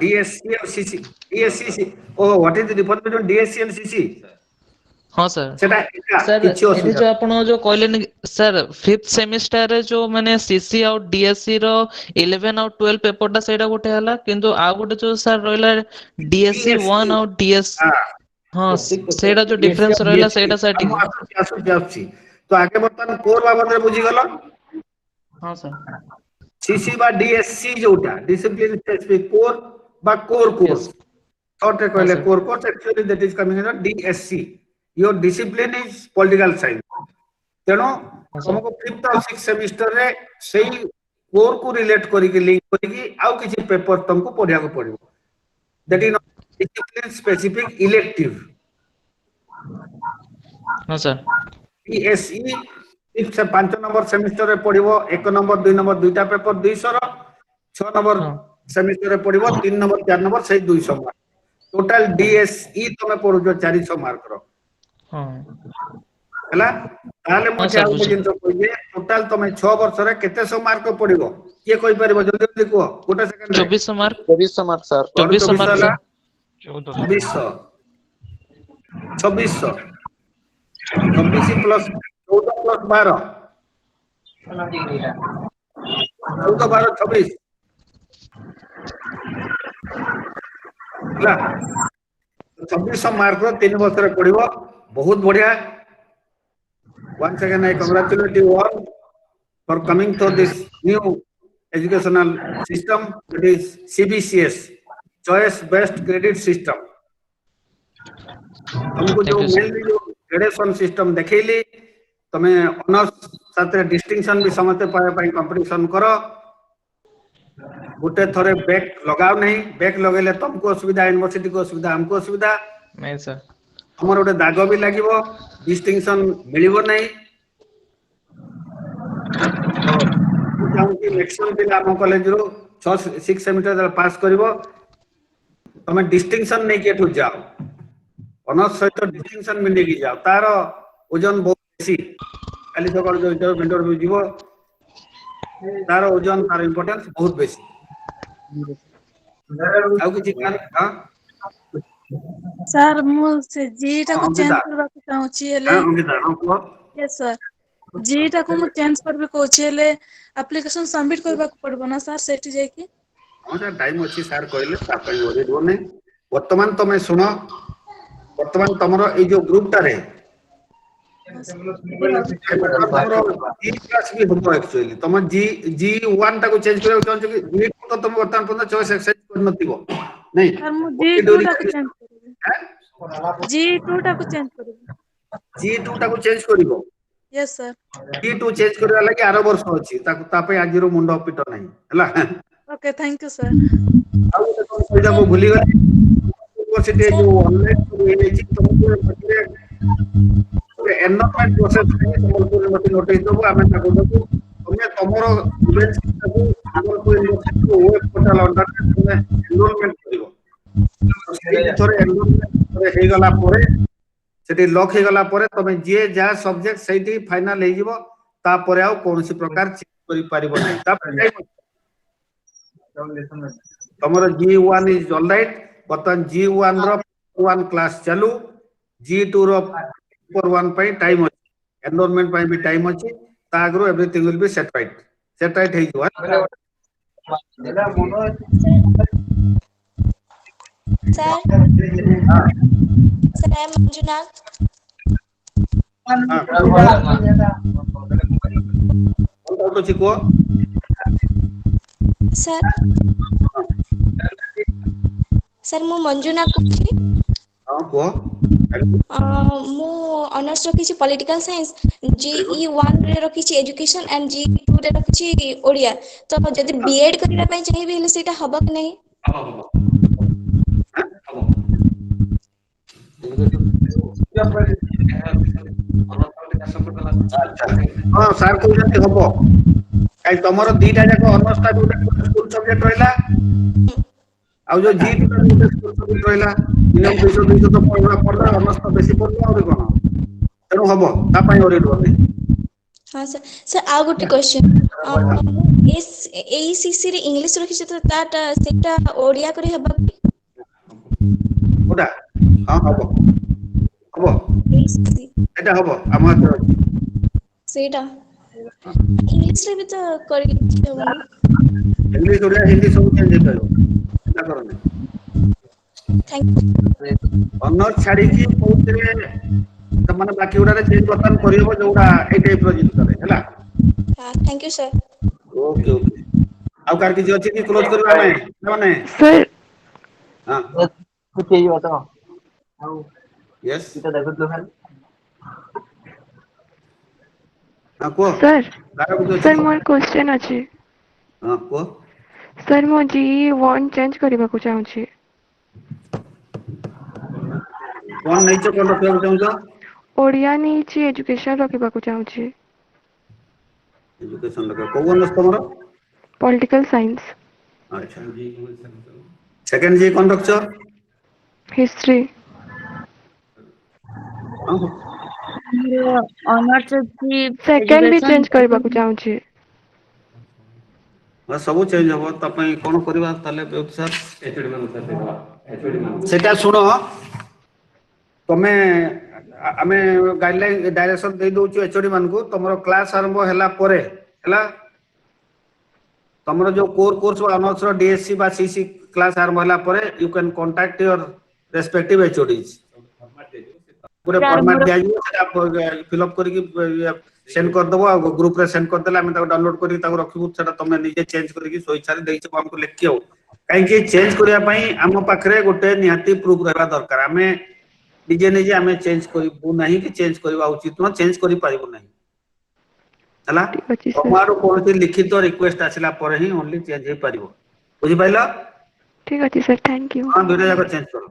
DSC और CC DSC oh what is the difference between DSC and CC हां सर सेटा सर ये जो आपण जो कहले सर 5th सेमेस्टर रे जो माने सीसी और डीएससी रो 11 और 12 पेपर टा सेटा गोटे हला किंतु आ गोटे जो सर रहला डीएससी 1 और डीएस हां सेटा जो डिफरेंस रहला सेटा सर ठीक तो आगे बर्तन कोर बाबत रे बुझी गलो हां सर सीसी बा डीएससी जोटा डिसिप्लिन स्पेसिफिक कोर बा कोर कोर्स शॉर्ट कहले core course actually that is coming in DSC your discipline is political science तेनो हमको 5th और 6th सेमेस्टर रे सेही कोर को रिलेट करी के लिंक करी के आउ किछि पेपर तुमको पढिया को पड़िबो that is discipline specific elective हां सर डीएससी 5 नंबर सेमेस्टर रे पढिबो 1 नंबर 2 नंबर दुईटा पेपर 200 रो 6 नंबर सेमेस्टर रे पढिबो 3 नंबर 4 नंबर से 200 मार्क टोटल डीएसई तमे पढो 400 मार्क रो हां हला ताले म चाहू बुझिन तो कहिए टोटल तमे 6 वर्ष रे केते सो मार्क पढिबो के कहि परबो जल्दी जल्दी को गोटा second 2400 mark 2400 mark sir 2400 mark 2600 2600 24 plus 14 plus 12 14 12 26 ହେଲା 2600 मार्क रो 3 वर्ष रे पढिबो बहुत बढ़िया once again I congratulate you all for coming to this new educational system, that is CBCS, choice based credit system. तुमको जो मेनली जो ग्रेडेशन सिस्टम देखैली तमे honours साथे डिस्टिंक्शन भी समझते पाए पाई कंपटीशन करो गोटे थरे बैक लगाओ नहीं बैक लगेले तुमको असुविधा यूनिवर्सिटी को असुविधा हमको असुविधा नहीं सर हमर गोटे दाग भी लागिवो डिस्टिंक्शन मिलिवो नहीं मैक्सिमम पिला हम कॉलेज रो 6 सेमेस्टर पास करिवो तमे डिस्टिंक्शन नहीं के ठु जाओ ऑनर्स सहित डिस्टिंक्शन में नहीं जाओ तार ओजन बहुत बेसी खाली सकाळ जो इंटरव्यू जीवो तार ओजन तार इंपोर्टेंस बहुत बेसी आउ किछि कान हां सर मु से जीटा को चेंज करबा को चाहूची हेले हां अंकिता हां को यस सर जीटा को मु चेंज करबे कोची हेले एप्लीकेशन सबमिट करबा को पड़बो ना सर सेठी जाय की हां सर टाइम अछि सर कहले तापय ओरे दो नै वर्तमान तमे सुनो वर्तमान तमरो ए जो ग्रुप टा रे तमरो जी क्लास भी होबो एक्चुअली तम जी1 टा को चेंज करबा चाहू कि जी तो तुम वर्तमान पन चॉइस एक्सरसाइज कर नथिबो नहीं सर मु जी2 टा को चेंज करबे जी2 टा को चेंज करबे जी2 टा को चेंज करिवो यस सर जी2 चेंज करबा लागि 8 वर्ष अछि तापय आजिरो मुंड पिट नहीं हला ओके थैंक यू सर आ कोन सुविधा को भूली गए यूनिवर्सिटी जो ऑनलाइन होई छि तुमको एनवायरनमेंट प्रोसेस में संबलपुर यूनिवर्सिटी नोटिस दबो आमे ताको दबो तुमे तमरो स्टूडेंट्स को संबलपुर यूनिवर्सिटी को वेब पोर्टल अंडर तुमे एनरोलमेंट करिवो सेही थोरे एनरोलमेंट थोरे हे गला परे सेठी लॉक हे गला परे तुमे जे जा सब्जेक्ट सेठी फाइनल हे जिवो ता परे आ कोनसी प्रकार चेक करि पारिबो नै ता तमरो G1 इज ऑलराइट बतन G1 रो 1 क्लास चालू G2 रो पेपर 1 पई टाइम अछि एनरोलमेंट पई भी टाइम अछि तागरो everything will be set right हे जुवा sir sir I am Manjunath तो चिको सर सर मु मंजुनाथ कुछि हां को मु ऑनर्स रखिछि पॉलिटिकल साइंस GE1 रे रखिछि एजुकेशन एंड G2 रे रखिछि ओडिया तो जदि बीएड करिला पई चाहिबे हेले सेटा हबो कि नहीं हां सर को जति हबो काई तमरो दीटा जाको ऑनर्स टा स्कूल सब्जेक्ट रहला आ जो जी2 टा स्कूल सब्जेक्ट रहला मिनिमम 200 तो पढ़ला ऑनर्स तो बेसी पढ़ला और कोन तेनु हबो ता पई ओरे डोने हां सर सर आ गुटे क्वेश्चन इस एसीसी रे इंग्लिश रखिछ तो ताटा सेटा ओडिया करे हबो ओडा हां हबो एटा हबो हमर सेटा इंग्लिश रे भी तो करि हबो इंग्लिश ओडिया हिंदी सब चेंज करो एटा करने थैंक यू ऑनर्स छाड़ी की पौतरे तमने बाकी उडा रे चेंज बटन करियो जोडा ए टाइप रो जित करे हला हां thank you sir okay okay आ कार की जो अछि की क्लोज करबा में माने सर हां कुछ यही बताओ यस इटा देखो तो है हां को सर कार की जो सर मोर क्वेश्चन अछि हां को सर मो G1 चेंज करबा को चाहू छी कोन नै छ कोन रखबा चाहू छ ओडिया नै छी एजुकेशन रखबा को चाहू छी एजुकेशन लगा को ऑनर्स तमरो पॉलिटिकल साइंस अच्छा सेकंड जी कोन रखछ हिस्ट्री ऑनर्स की सेकंड भी चेंज करबा को चाहू छी ସବୁ ଚେଞ୍ଜ ହବ ତା ପାଇଁ କଣ କରିବା ତାହେଲେ ବେଉତ ସାର୍ ଏଚଓଡି ମାନଙ୍କୁ ସାର୍ ଦେଇଦେବା ଏଚଓଡି ମାନଙ୍କୁ ସେଟା ଶୁଣ ତମେ ଆମେ ଗାଇଡଲାଇନ ଡାଇରେକ୍ସନ ଦେଇ ଦଉଛୁ ଏଚଓଡି ମାନଙ୍କୁ ତମର କ୍ଲାସ ଆରମ୍ଭ ହେଲା ପରେ ହେଲା ତମର ଯୋଉ କୋର କୋର୍ସ ଅନର୍ସ ର DSC ବା CC କ୍ଲାସ ଆରମ୍ଭ ହେଲା ପରେ you can contact your respective HODs ଗୋଟେ ସାର୍ ଫର୍ମାଟ ମୋର ଦିଆଯିବ ସେଟା ଫିଲଅପ କରିକି ସେଣ୍ଡ କରିଦବ ଆଉ ଗ୍ରୁପ ରେ ସେଣ୍ଡ କରିଦେଲେ ଆମେ ତାକୁ ଡାଉନଲୋଡ କରିକି ତାକୁ ରଖିବୁ ସେଟା ତମେ ନିଜେ ଚେଞ୍ଜ କରିକି ସ୍ୱଇଚ୍ଛାରେ ଦେଇଛ ଆମକୁ ଲେଖି ଆଉ କାହିଁକି ଚେଞ୍ଜ କରିବା ପାଇଁ ଆମ ପାଖରେ ଗୋଟେ ନିହାତି ପ୍ରୁଫ ରହିବା ଦରକାର ଆମେ ନିଜେ ନିଜେ ଆମେ ଚେଞ୍ଜ କରିବୁ ନାହିଁ କି ଚେଞ୍ଜ କରିବା ଉଚିତ ନୁହଁ ଚେଞ୍ଜ କରିପାରିବୁ ନାହିଁ ହେଲା ଠିକ ଅଛି ତମ ସାର୍ ଆଡୁ କୌଣସି ଲିଖିତ ରିକ୍ୱେଷ୍ଟ ଆସିଲା ପରେ ହିଁ ଓନ୍ଲି ଚେଞ୍ଜ ହେଇପାରିବ ବୁଝିପାରିଲ ଠିକ ଅଛି ସାର୍ ଥ୍ୟାଙ୍କ ୟୁ ହଁ ଦୁଇଟା ଯାକ ଚେଞ୍ଜ କର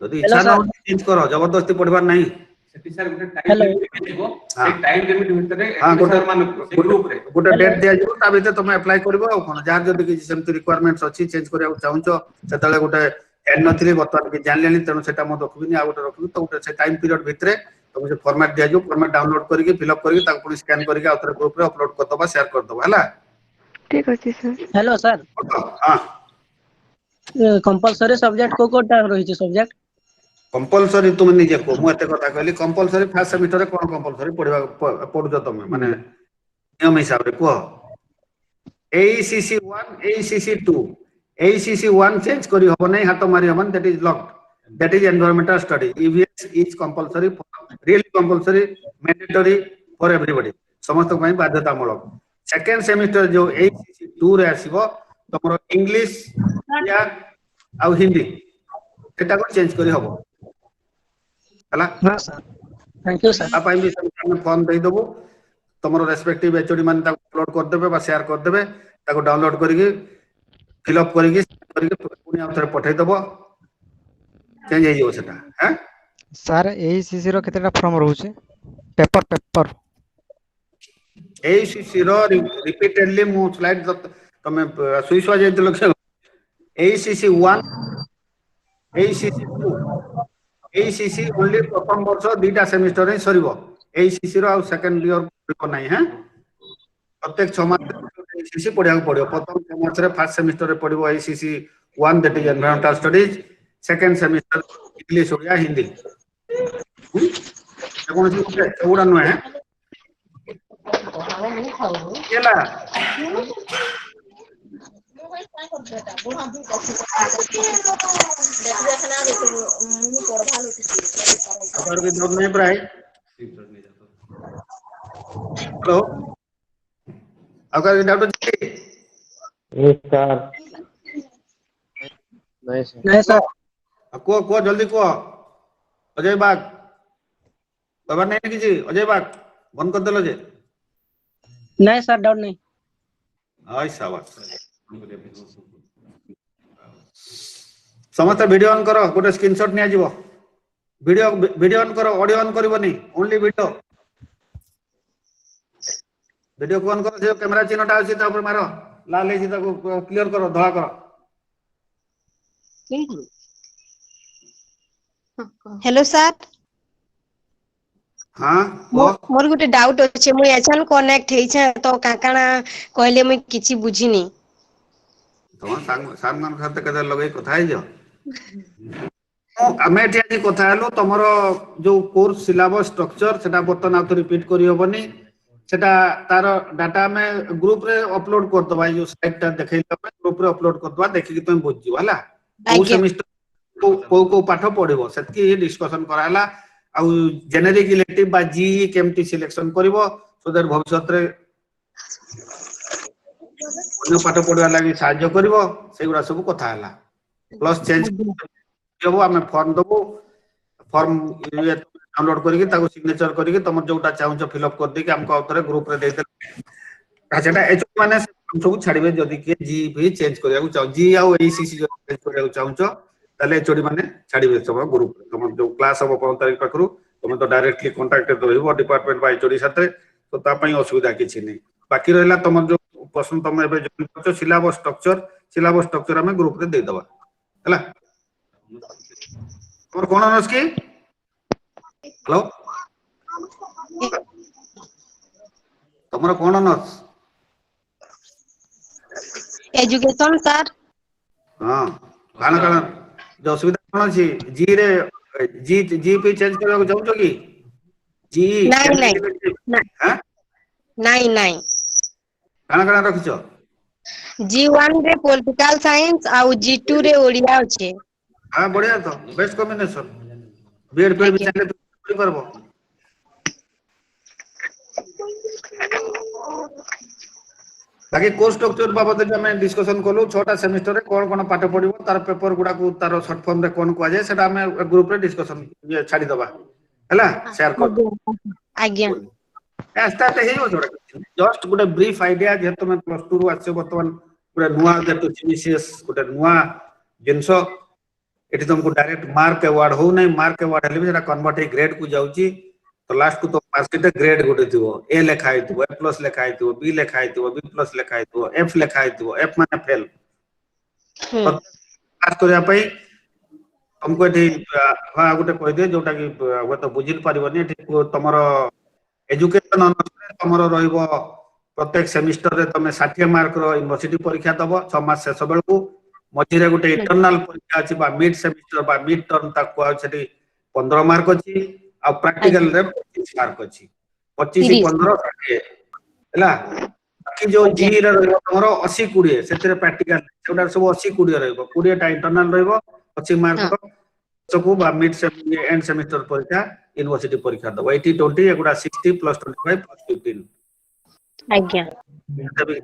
ଯଦି हेलो ଇଚ୍ଛା ନ सर ହଉଛି ଚେଞ୍ଜ କର ଜବରଦସ୍ତି ପଢିବାର ନାହିଁ ସେଠି ସାର୍ ଗୋଟେ ଟାଇମ हेलो ଲିମିଟ ଥିବ ସେଇ ଟାଇମ ଲିମିଟ ଭିତରେ ହଁ ଏଚଓଡି ଗୋଟେ ସାର୍ ମାନଙ୍କୁ ସେଇ ଗ୍ରୁପ ରେ ଗୋଟେ हेलो ଡେଟ୍ ଦିଆଯିବ ତା ଭିତରେ ତମେ ଆପ୍ଲାଏ କରିବ ଆଉ କଣ ଯାହାର ଯଦି କିଛି ସେମିତି ରିକ୍ୱାରମେଣ୍ଟ ଅଛି ଚେଞ୍ଜ କରିବାକୁ ଚାହୁଁଛ ସେତେବେଳେ ଗୋଟେ ଜାଣିନଥିଲି ବର୍ତ୍ତମାନ କିଛି ଜାଣିଲେଣି ତେଣୁ ସେଟା ମୁଁ ରଖିବିନି ଆଉ ଗୋଟେ ରଖିବି ତ ଗୋଟେ ସେ ଟାଇମ ପିରିୟଡ ଭିତରେ ତମକୁ ସେ ଫର୍ମାଟ ଦିଆଯିବ ଫର୍ମାଟ ଡାଉନଲୋଡ କରିକି ଫିଲ୍ଅପ୍ କରିକି ତାକୁ ପୁଣି ସ୍କାନ କରିକି ଆଉ ଥରେ ଗ୍ରୁପରେ ଅପଲୋଡ କରିଦବା ସେୟାର କରିଦବା ହେଲା ଠିକ ଅଛି ସାର୍ हेलो सर ହଁ कंपलसरी सब्जेक्ट कोटा रही सब्जेक्ट कंपलसरी तुम निजे को मु एते कथा कहली कंपलसरी फर्स्ट सेमिस्टर रे कोन कंपलसरी पढिबा पढुछ तमे माने नियम हिसाब रे को ACC 1 ACC 2 ACC 1 चेंज करी हो नै हाथ मारी हमन that is locked that is environmental study EVS is compulsory really compulsory mandatory for everybody समस्त ପାଇଁ बाध्यतामूलक सेकंड सेमिस्टर जो ACC 2 रे आसीबो तमरो इंग्लिश या आ हिंदी सेटा को चेंज करी हबो हला हाँ सर थैंक यू सर आ ପାଇଁ भी ଆମେ ଫର୍ମ ଦେଇ ଦବୁ ତମର ରେସ୍ପେକ୍ଟିଭ HOD ମାନେ ତାକୁ ଅପଲୋଡ କରିଦେବେ ବା ସେୟାର କରିଦେବେ ତାକୁ ଡାଉନଲୋଡ କରିକି ଫିଲ୍ଅପ୍ କରିକି ପୁଣି ଆଉ ଥରେ ପଠେଇ ଦବ ଚେଞ୍ଜ ହେଇଯିବ ସେଟା ହାଁ ସାର୍ ACC ର କେତେଟା ଫର୍ମ ରହୁଛି ପେପର ACC ର ରିପିଟେଡଲି ମୁଁ ସ୍ଲାଇଡ ତମେ ସୁଇସୁଆ ଯାଇଥିଲ ଖେଳ ACC 1 ACC 2 ACC ओनली प्रथम वर्ष दुईटा सेमिस्टर रे सरीब ACC रो आ सेकंड ईयर पड़ो नाही हैं प्रत्येक 6 मास ACC पढ़िया पड़ियो प्रथम 6 मास रे फर्स्ट सेमिस्टर रे पढ़िबो ACC 1 that is environmental studies second semester English Odia Hindi कौन सी उड़ा नुहे हैं केला अगर भी डाउट नहीं प्राय हेलो अगर डाउट ଅଛି नहीं सर को जल्दी को अजय बाग बाबा नहीं किसी अजय बाग बंद कर देलो जे नहीं सर डाउट नहीं हाय शाबाश समस्त वीडियो ऑन करो गोटे स्क्रीनशॉट निया जीवो वीडियो ऑन करो ऑडियो ऑन करबनी ओनली वीडियो को ऑन करो जो कैमरा चिन्हटा अछि ता ऊपर मारो लाल है ताको क्लियर करो धला करो हेलो सर हां वो मोर गुटे डाउट अछि मुई एचन कनेक्ट हेइ छै तो काकाना कहले मुई किछि बुझिनी तम सांग मान खाते कदे लगे कथा है जो आमे एठी आज कथा हलो तमरो जो कोर्स सिलेबस स्ट्रक्चर सेटा बर्तन आ रिपीट करी होबनी सेटा तार डाटा में ग्रुप रे अपलोड कर दबा जो साइट ता देखै ग्रुप रे अपलोड कर दबा देखि कि तुम बुझियो हला को आज्ञा सेमिस्टर को पाठ पढिबो सेतकी डिस्कशन कराला आ जेनेरिक इलेक्टिव बा जी केमटी सिलेक्शन करबो सो दैट भविष्यत रे अन्य पाठ पढिबा लागि सहाय्य करबो सेगुडा सब कथा हला प्लस चेंज देबो हमें फॉर्म देबो फॉर्म डाउनलोड करके ताको सिग्नेचर करके तुम जोटा चाहूछ फिलअप कर देके हमको आउथरे ग्रुप रे दे दे सेटा एच माने सब छाड़िबे जदी के जी भी चेंज करिया चाहू जी आ एसीसी जो चेंज करिया चाहूछ ताले एचओडी माने छाड़िबे सब ग्रुप तुम जो क्लास हो 15 तारिख पाखरु तुम तो डायरेक्टली कांटेक्ट रहइबो डिपार्टमेंट बाय एचओडी साथे तो ता पई असुविधा किछि नै बाकी रहला तुम जो प्रश्न तुम एबे जो करछ सिलेबस स्ट्रक्चर हमें ग्रुप रे दे दबा हला और कोन अनस की हेलो तमरो कोन अनस एजुकेशन सर हां काना जो असुविधा कोन अछि जी रे जी पे चेंज करबा को चाहू कि जी नहीं हां नहीं काना रखिछो G1 रे पॉलिटिकल साइंस आउ G2 रे ओडिया अछि हां बढ़िया तो बेस्ट कॉम्बिनेशन बीएड पे भी आज्ञा। चाहे तो करबो बाकी कोर्स स्ट्रक्चर बाबत हमें डिस्कशन कलु 6टा सेमेस्टर रे कोन पाठ पढिबो तार पेपर गुडा को तार शॉर्ट फॉर्म रे कोन को जाय सेटा हमें ग्रुप रे डिस्कशन ये छाडी दबा हैला शेयर कर आज्ञा स्टार्ट हे हो जस्ट गुटे ब्रीफ आईडिया जे तुम प्लस 2 रु आछो वर्तमान गुटे नुवा जेतो सीबीसीएस गुटे नुवा जिंसो एठी तुमको डायरेक्ट मार्क अवार्ड हो नै मार्क अवार्ड हेले सेटा कन्वर्ट हे ग्रेड को जाउची तो लास्ट को तो मार्कशीट ग्रेड गुटे थिबो ए लिखा हितबो ए प्लस लिखा हितबो बी लिखा हितबो बी प्लस लिखा हितबो एफ लिखा हितबो एफ माने फेल पास करिया पई हमको एठी हां गुटे कहि दे जोटा कि वो तो बुझि परिबनी एठी तमरो एजुकेशन अनुसार तमरो रहइबो प्रत्येक सेमिस्टर रे तमे 60 मार्क रो यूनिवर्सिटी परीक्षा दबो 6 मास शेष बेलकू मझिरे गुटे इंटरनल परीक्षा अछि बा मिड सेमिस्टर बा मिड टर्म तक अछि 15 मार्क अछि आ प्रैक्टिकल रे 25 मार्क अछि 25 15 60 हैला बाकी जो जी रे रहइबो तमरो 80 20 सेतरे प्रैक्टिकल सेटा सब 80 20 रहइबो 20 टा इंटरनल रहइबो 80 मार्क रो सबको बा मिड से एंड सेमेस्टर परीक्षा यूनिवर्सिटी परीक्षा दबो 80 20 एगुडा 60 प्लस 25 प्लस 15 आज्ञा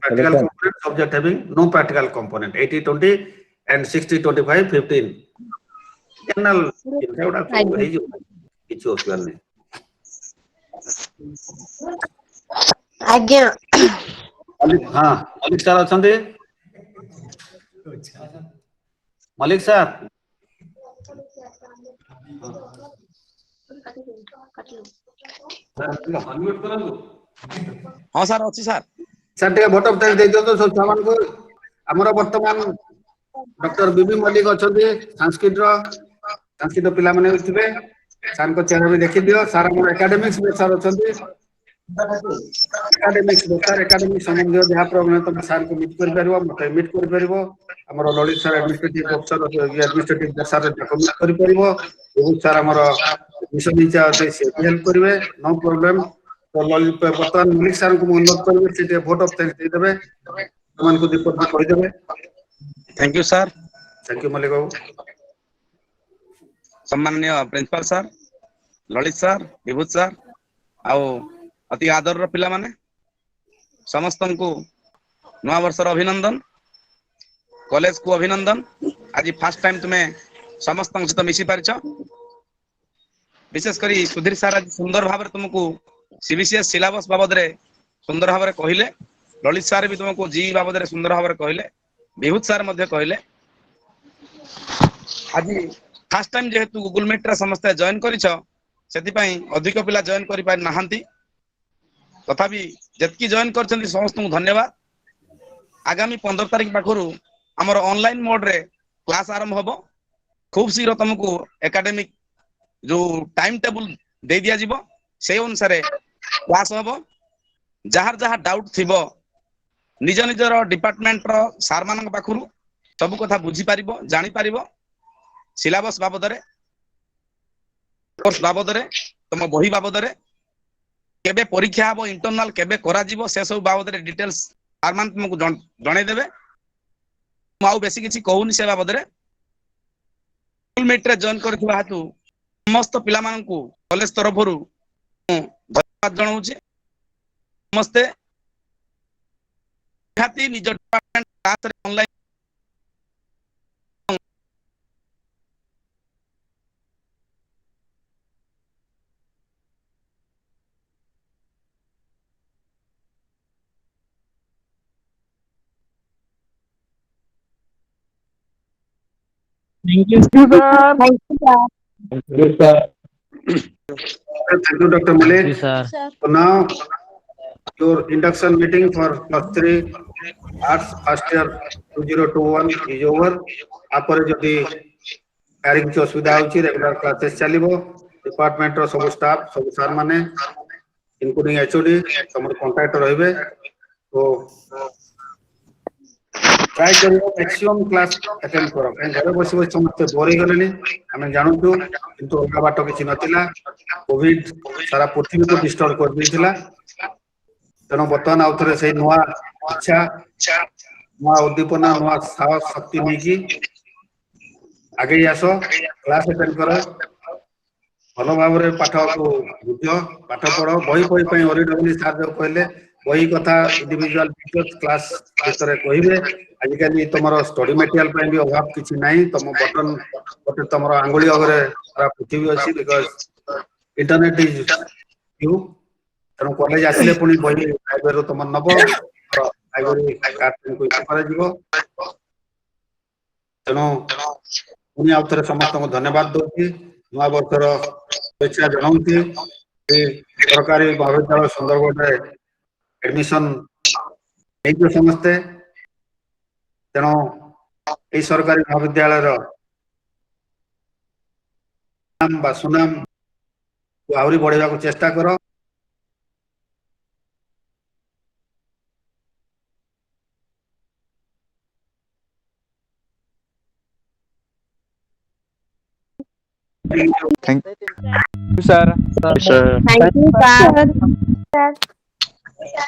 practical component subject having no practical component 80 20 and 60 25 15 general एगुडा सब हे जो किछु असुविधा नै आज्ञा हां मलिक सर अछंती मलिक सर हां सर अछि सर सर टे भोट ऑफ टैक्स दे दियो तो सब सामान को हमरो वर्तमान डॉक्टर बीबी मलिक अछंती संस्कृत पिला माने थिबे सर को चेहरा भी देखि दियो सर हमर एकेडमिक्स में सर अछंती एकेडमिक संबंधी जहा प्रॉब्लम तो सर को मीट कर परबो मते मीट कर परबो हमर Lalit sir administrative officer administrative sir document कर परबो बहुत सारा हमर मिशन इंचार्ज से हेल्प करबे नो प्रॉब्लम तो ललित वर्तमान मलिक सर को अनुरोध करबे से वोट ऑफ थैंक्स दे देबे मन को दीपक भी कहि देबे thank you sir thank you Malik बाबू सम्माननीय principal sir Lalit sir Vibhut sir आउ अति आदर पिला माने समस्त को नवा वर्ष अभिनंदन कॉलेज को अभिनंदन आज फर्स्ट टाइम तुम्हें समस्त सहित मिसी पारिछ विशेष करी सुधीर सर आज सुंदर भाव तुमको सीबीसीएस सिलेबस बाबद रे सुंदर भाव कहले ललित सर भी तुमको जी बाबद रे सुंदर भाव कहले विभूत सर मध्य कहले आज फर्स्ट टाइम जेहेतु गूगल मीट रे समस्त जॉइन करिछ सेति पई अधिक पिला जॉइन करि पार नाहंती तथापि जतकी जॉइन करछन्ती समस्त को धन्यवाद आगामी 15 तारिख पाखरु हमर ऑनलाइन मोड रे क्लास आरंभ होबो खूब शीघ्र तुमको एकेडमिक जो टाइम टेबल दे दिया जीवो से अनुसार क्लास होबो जहार जहार डाउट थिबो निज निजर डिपार्टमेंट रो सार मानक पाखरु सब कथा बुझी पारिबो जानि पारिबो सिलेबस बाबद रे कोर्स बाबद रे तुम बही बाबद रे केबे परीक्षा हबो इंटरनल केबे करा जीवो से सब बाबद रे डिटेल्स सार मान तुमको जणे देबे माउ बेसी किछि कहूनी से बाबद रे गूगल मीट रे जॉइन करथिबा हेतु समस्त पिला मानकू कॉलेज तरफरु धन्यवाद जणाउछि समस्त खाती निज डिपार्टमेंट क्लास रे online Thank you, sir. Thank you, sir. Thank you, Dr. Malik. So now your induction meeting for plus 3 arts first year 2021 is over. आपरे जदि कारिक जो सुविधा होची रेगुलर क्लासेस चलिबो डिपार्टमेंट रो सब स्टाफ सब सर माने इंक्लूडिंग एचओडी हमर कांटेक्ट रहबे तो ट्राई करियो मैक्सिमम क्लास अटेंड करो कहीं घरे बसी बसी समस्त बोर हो गलेनी आमे जानू किंतु अलगा बाट किछि नथिला कोविड सारा पृथ्वी को डिस्टर्ब कर देथिला तेणु बर्तमान आउ थे से नुआ इच्छा नुआ उद्दीपना नुआ साहस शक्ति नहीं आगे आस क्लास अटेंड कर भल भाव पाठ को बुझ पाठ पढ़ बही बही ओरिड सार जो कहले वही कथा इंडिविजुअल टीचर्स क्लास भितर कहिबे आजिकल तुम स्टडी मटेरियल भी अभाव किसी ना तुम बटन गोटे तुम आंगुली अगरे सारा पृथ्वी अच्छी बिकज इंटरनेट इज यू तेणु कॉलेज आसिले पुणी बही लाइब्रेरी तुम नब लाइब्रेरी कार्ड तुमको इश्यू करा तेणु पुणी आउ थे समस्त धन्यवाद दूसरी नुआ वर्षर शुभेच्छा जनाऊँगी सरकारी महाविद्यालय सुंदरगढ़ एडमिशन समस्ते तेणु ये सरकारी महाविद्यालय नाम बा सुनाम को आहरी बढ़ेगा को चेष्टा करो Thank you, sir. Thank you, sir.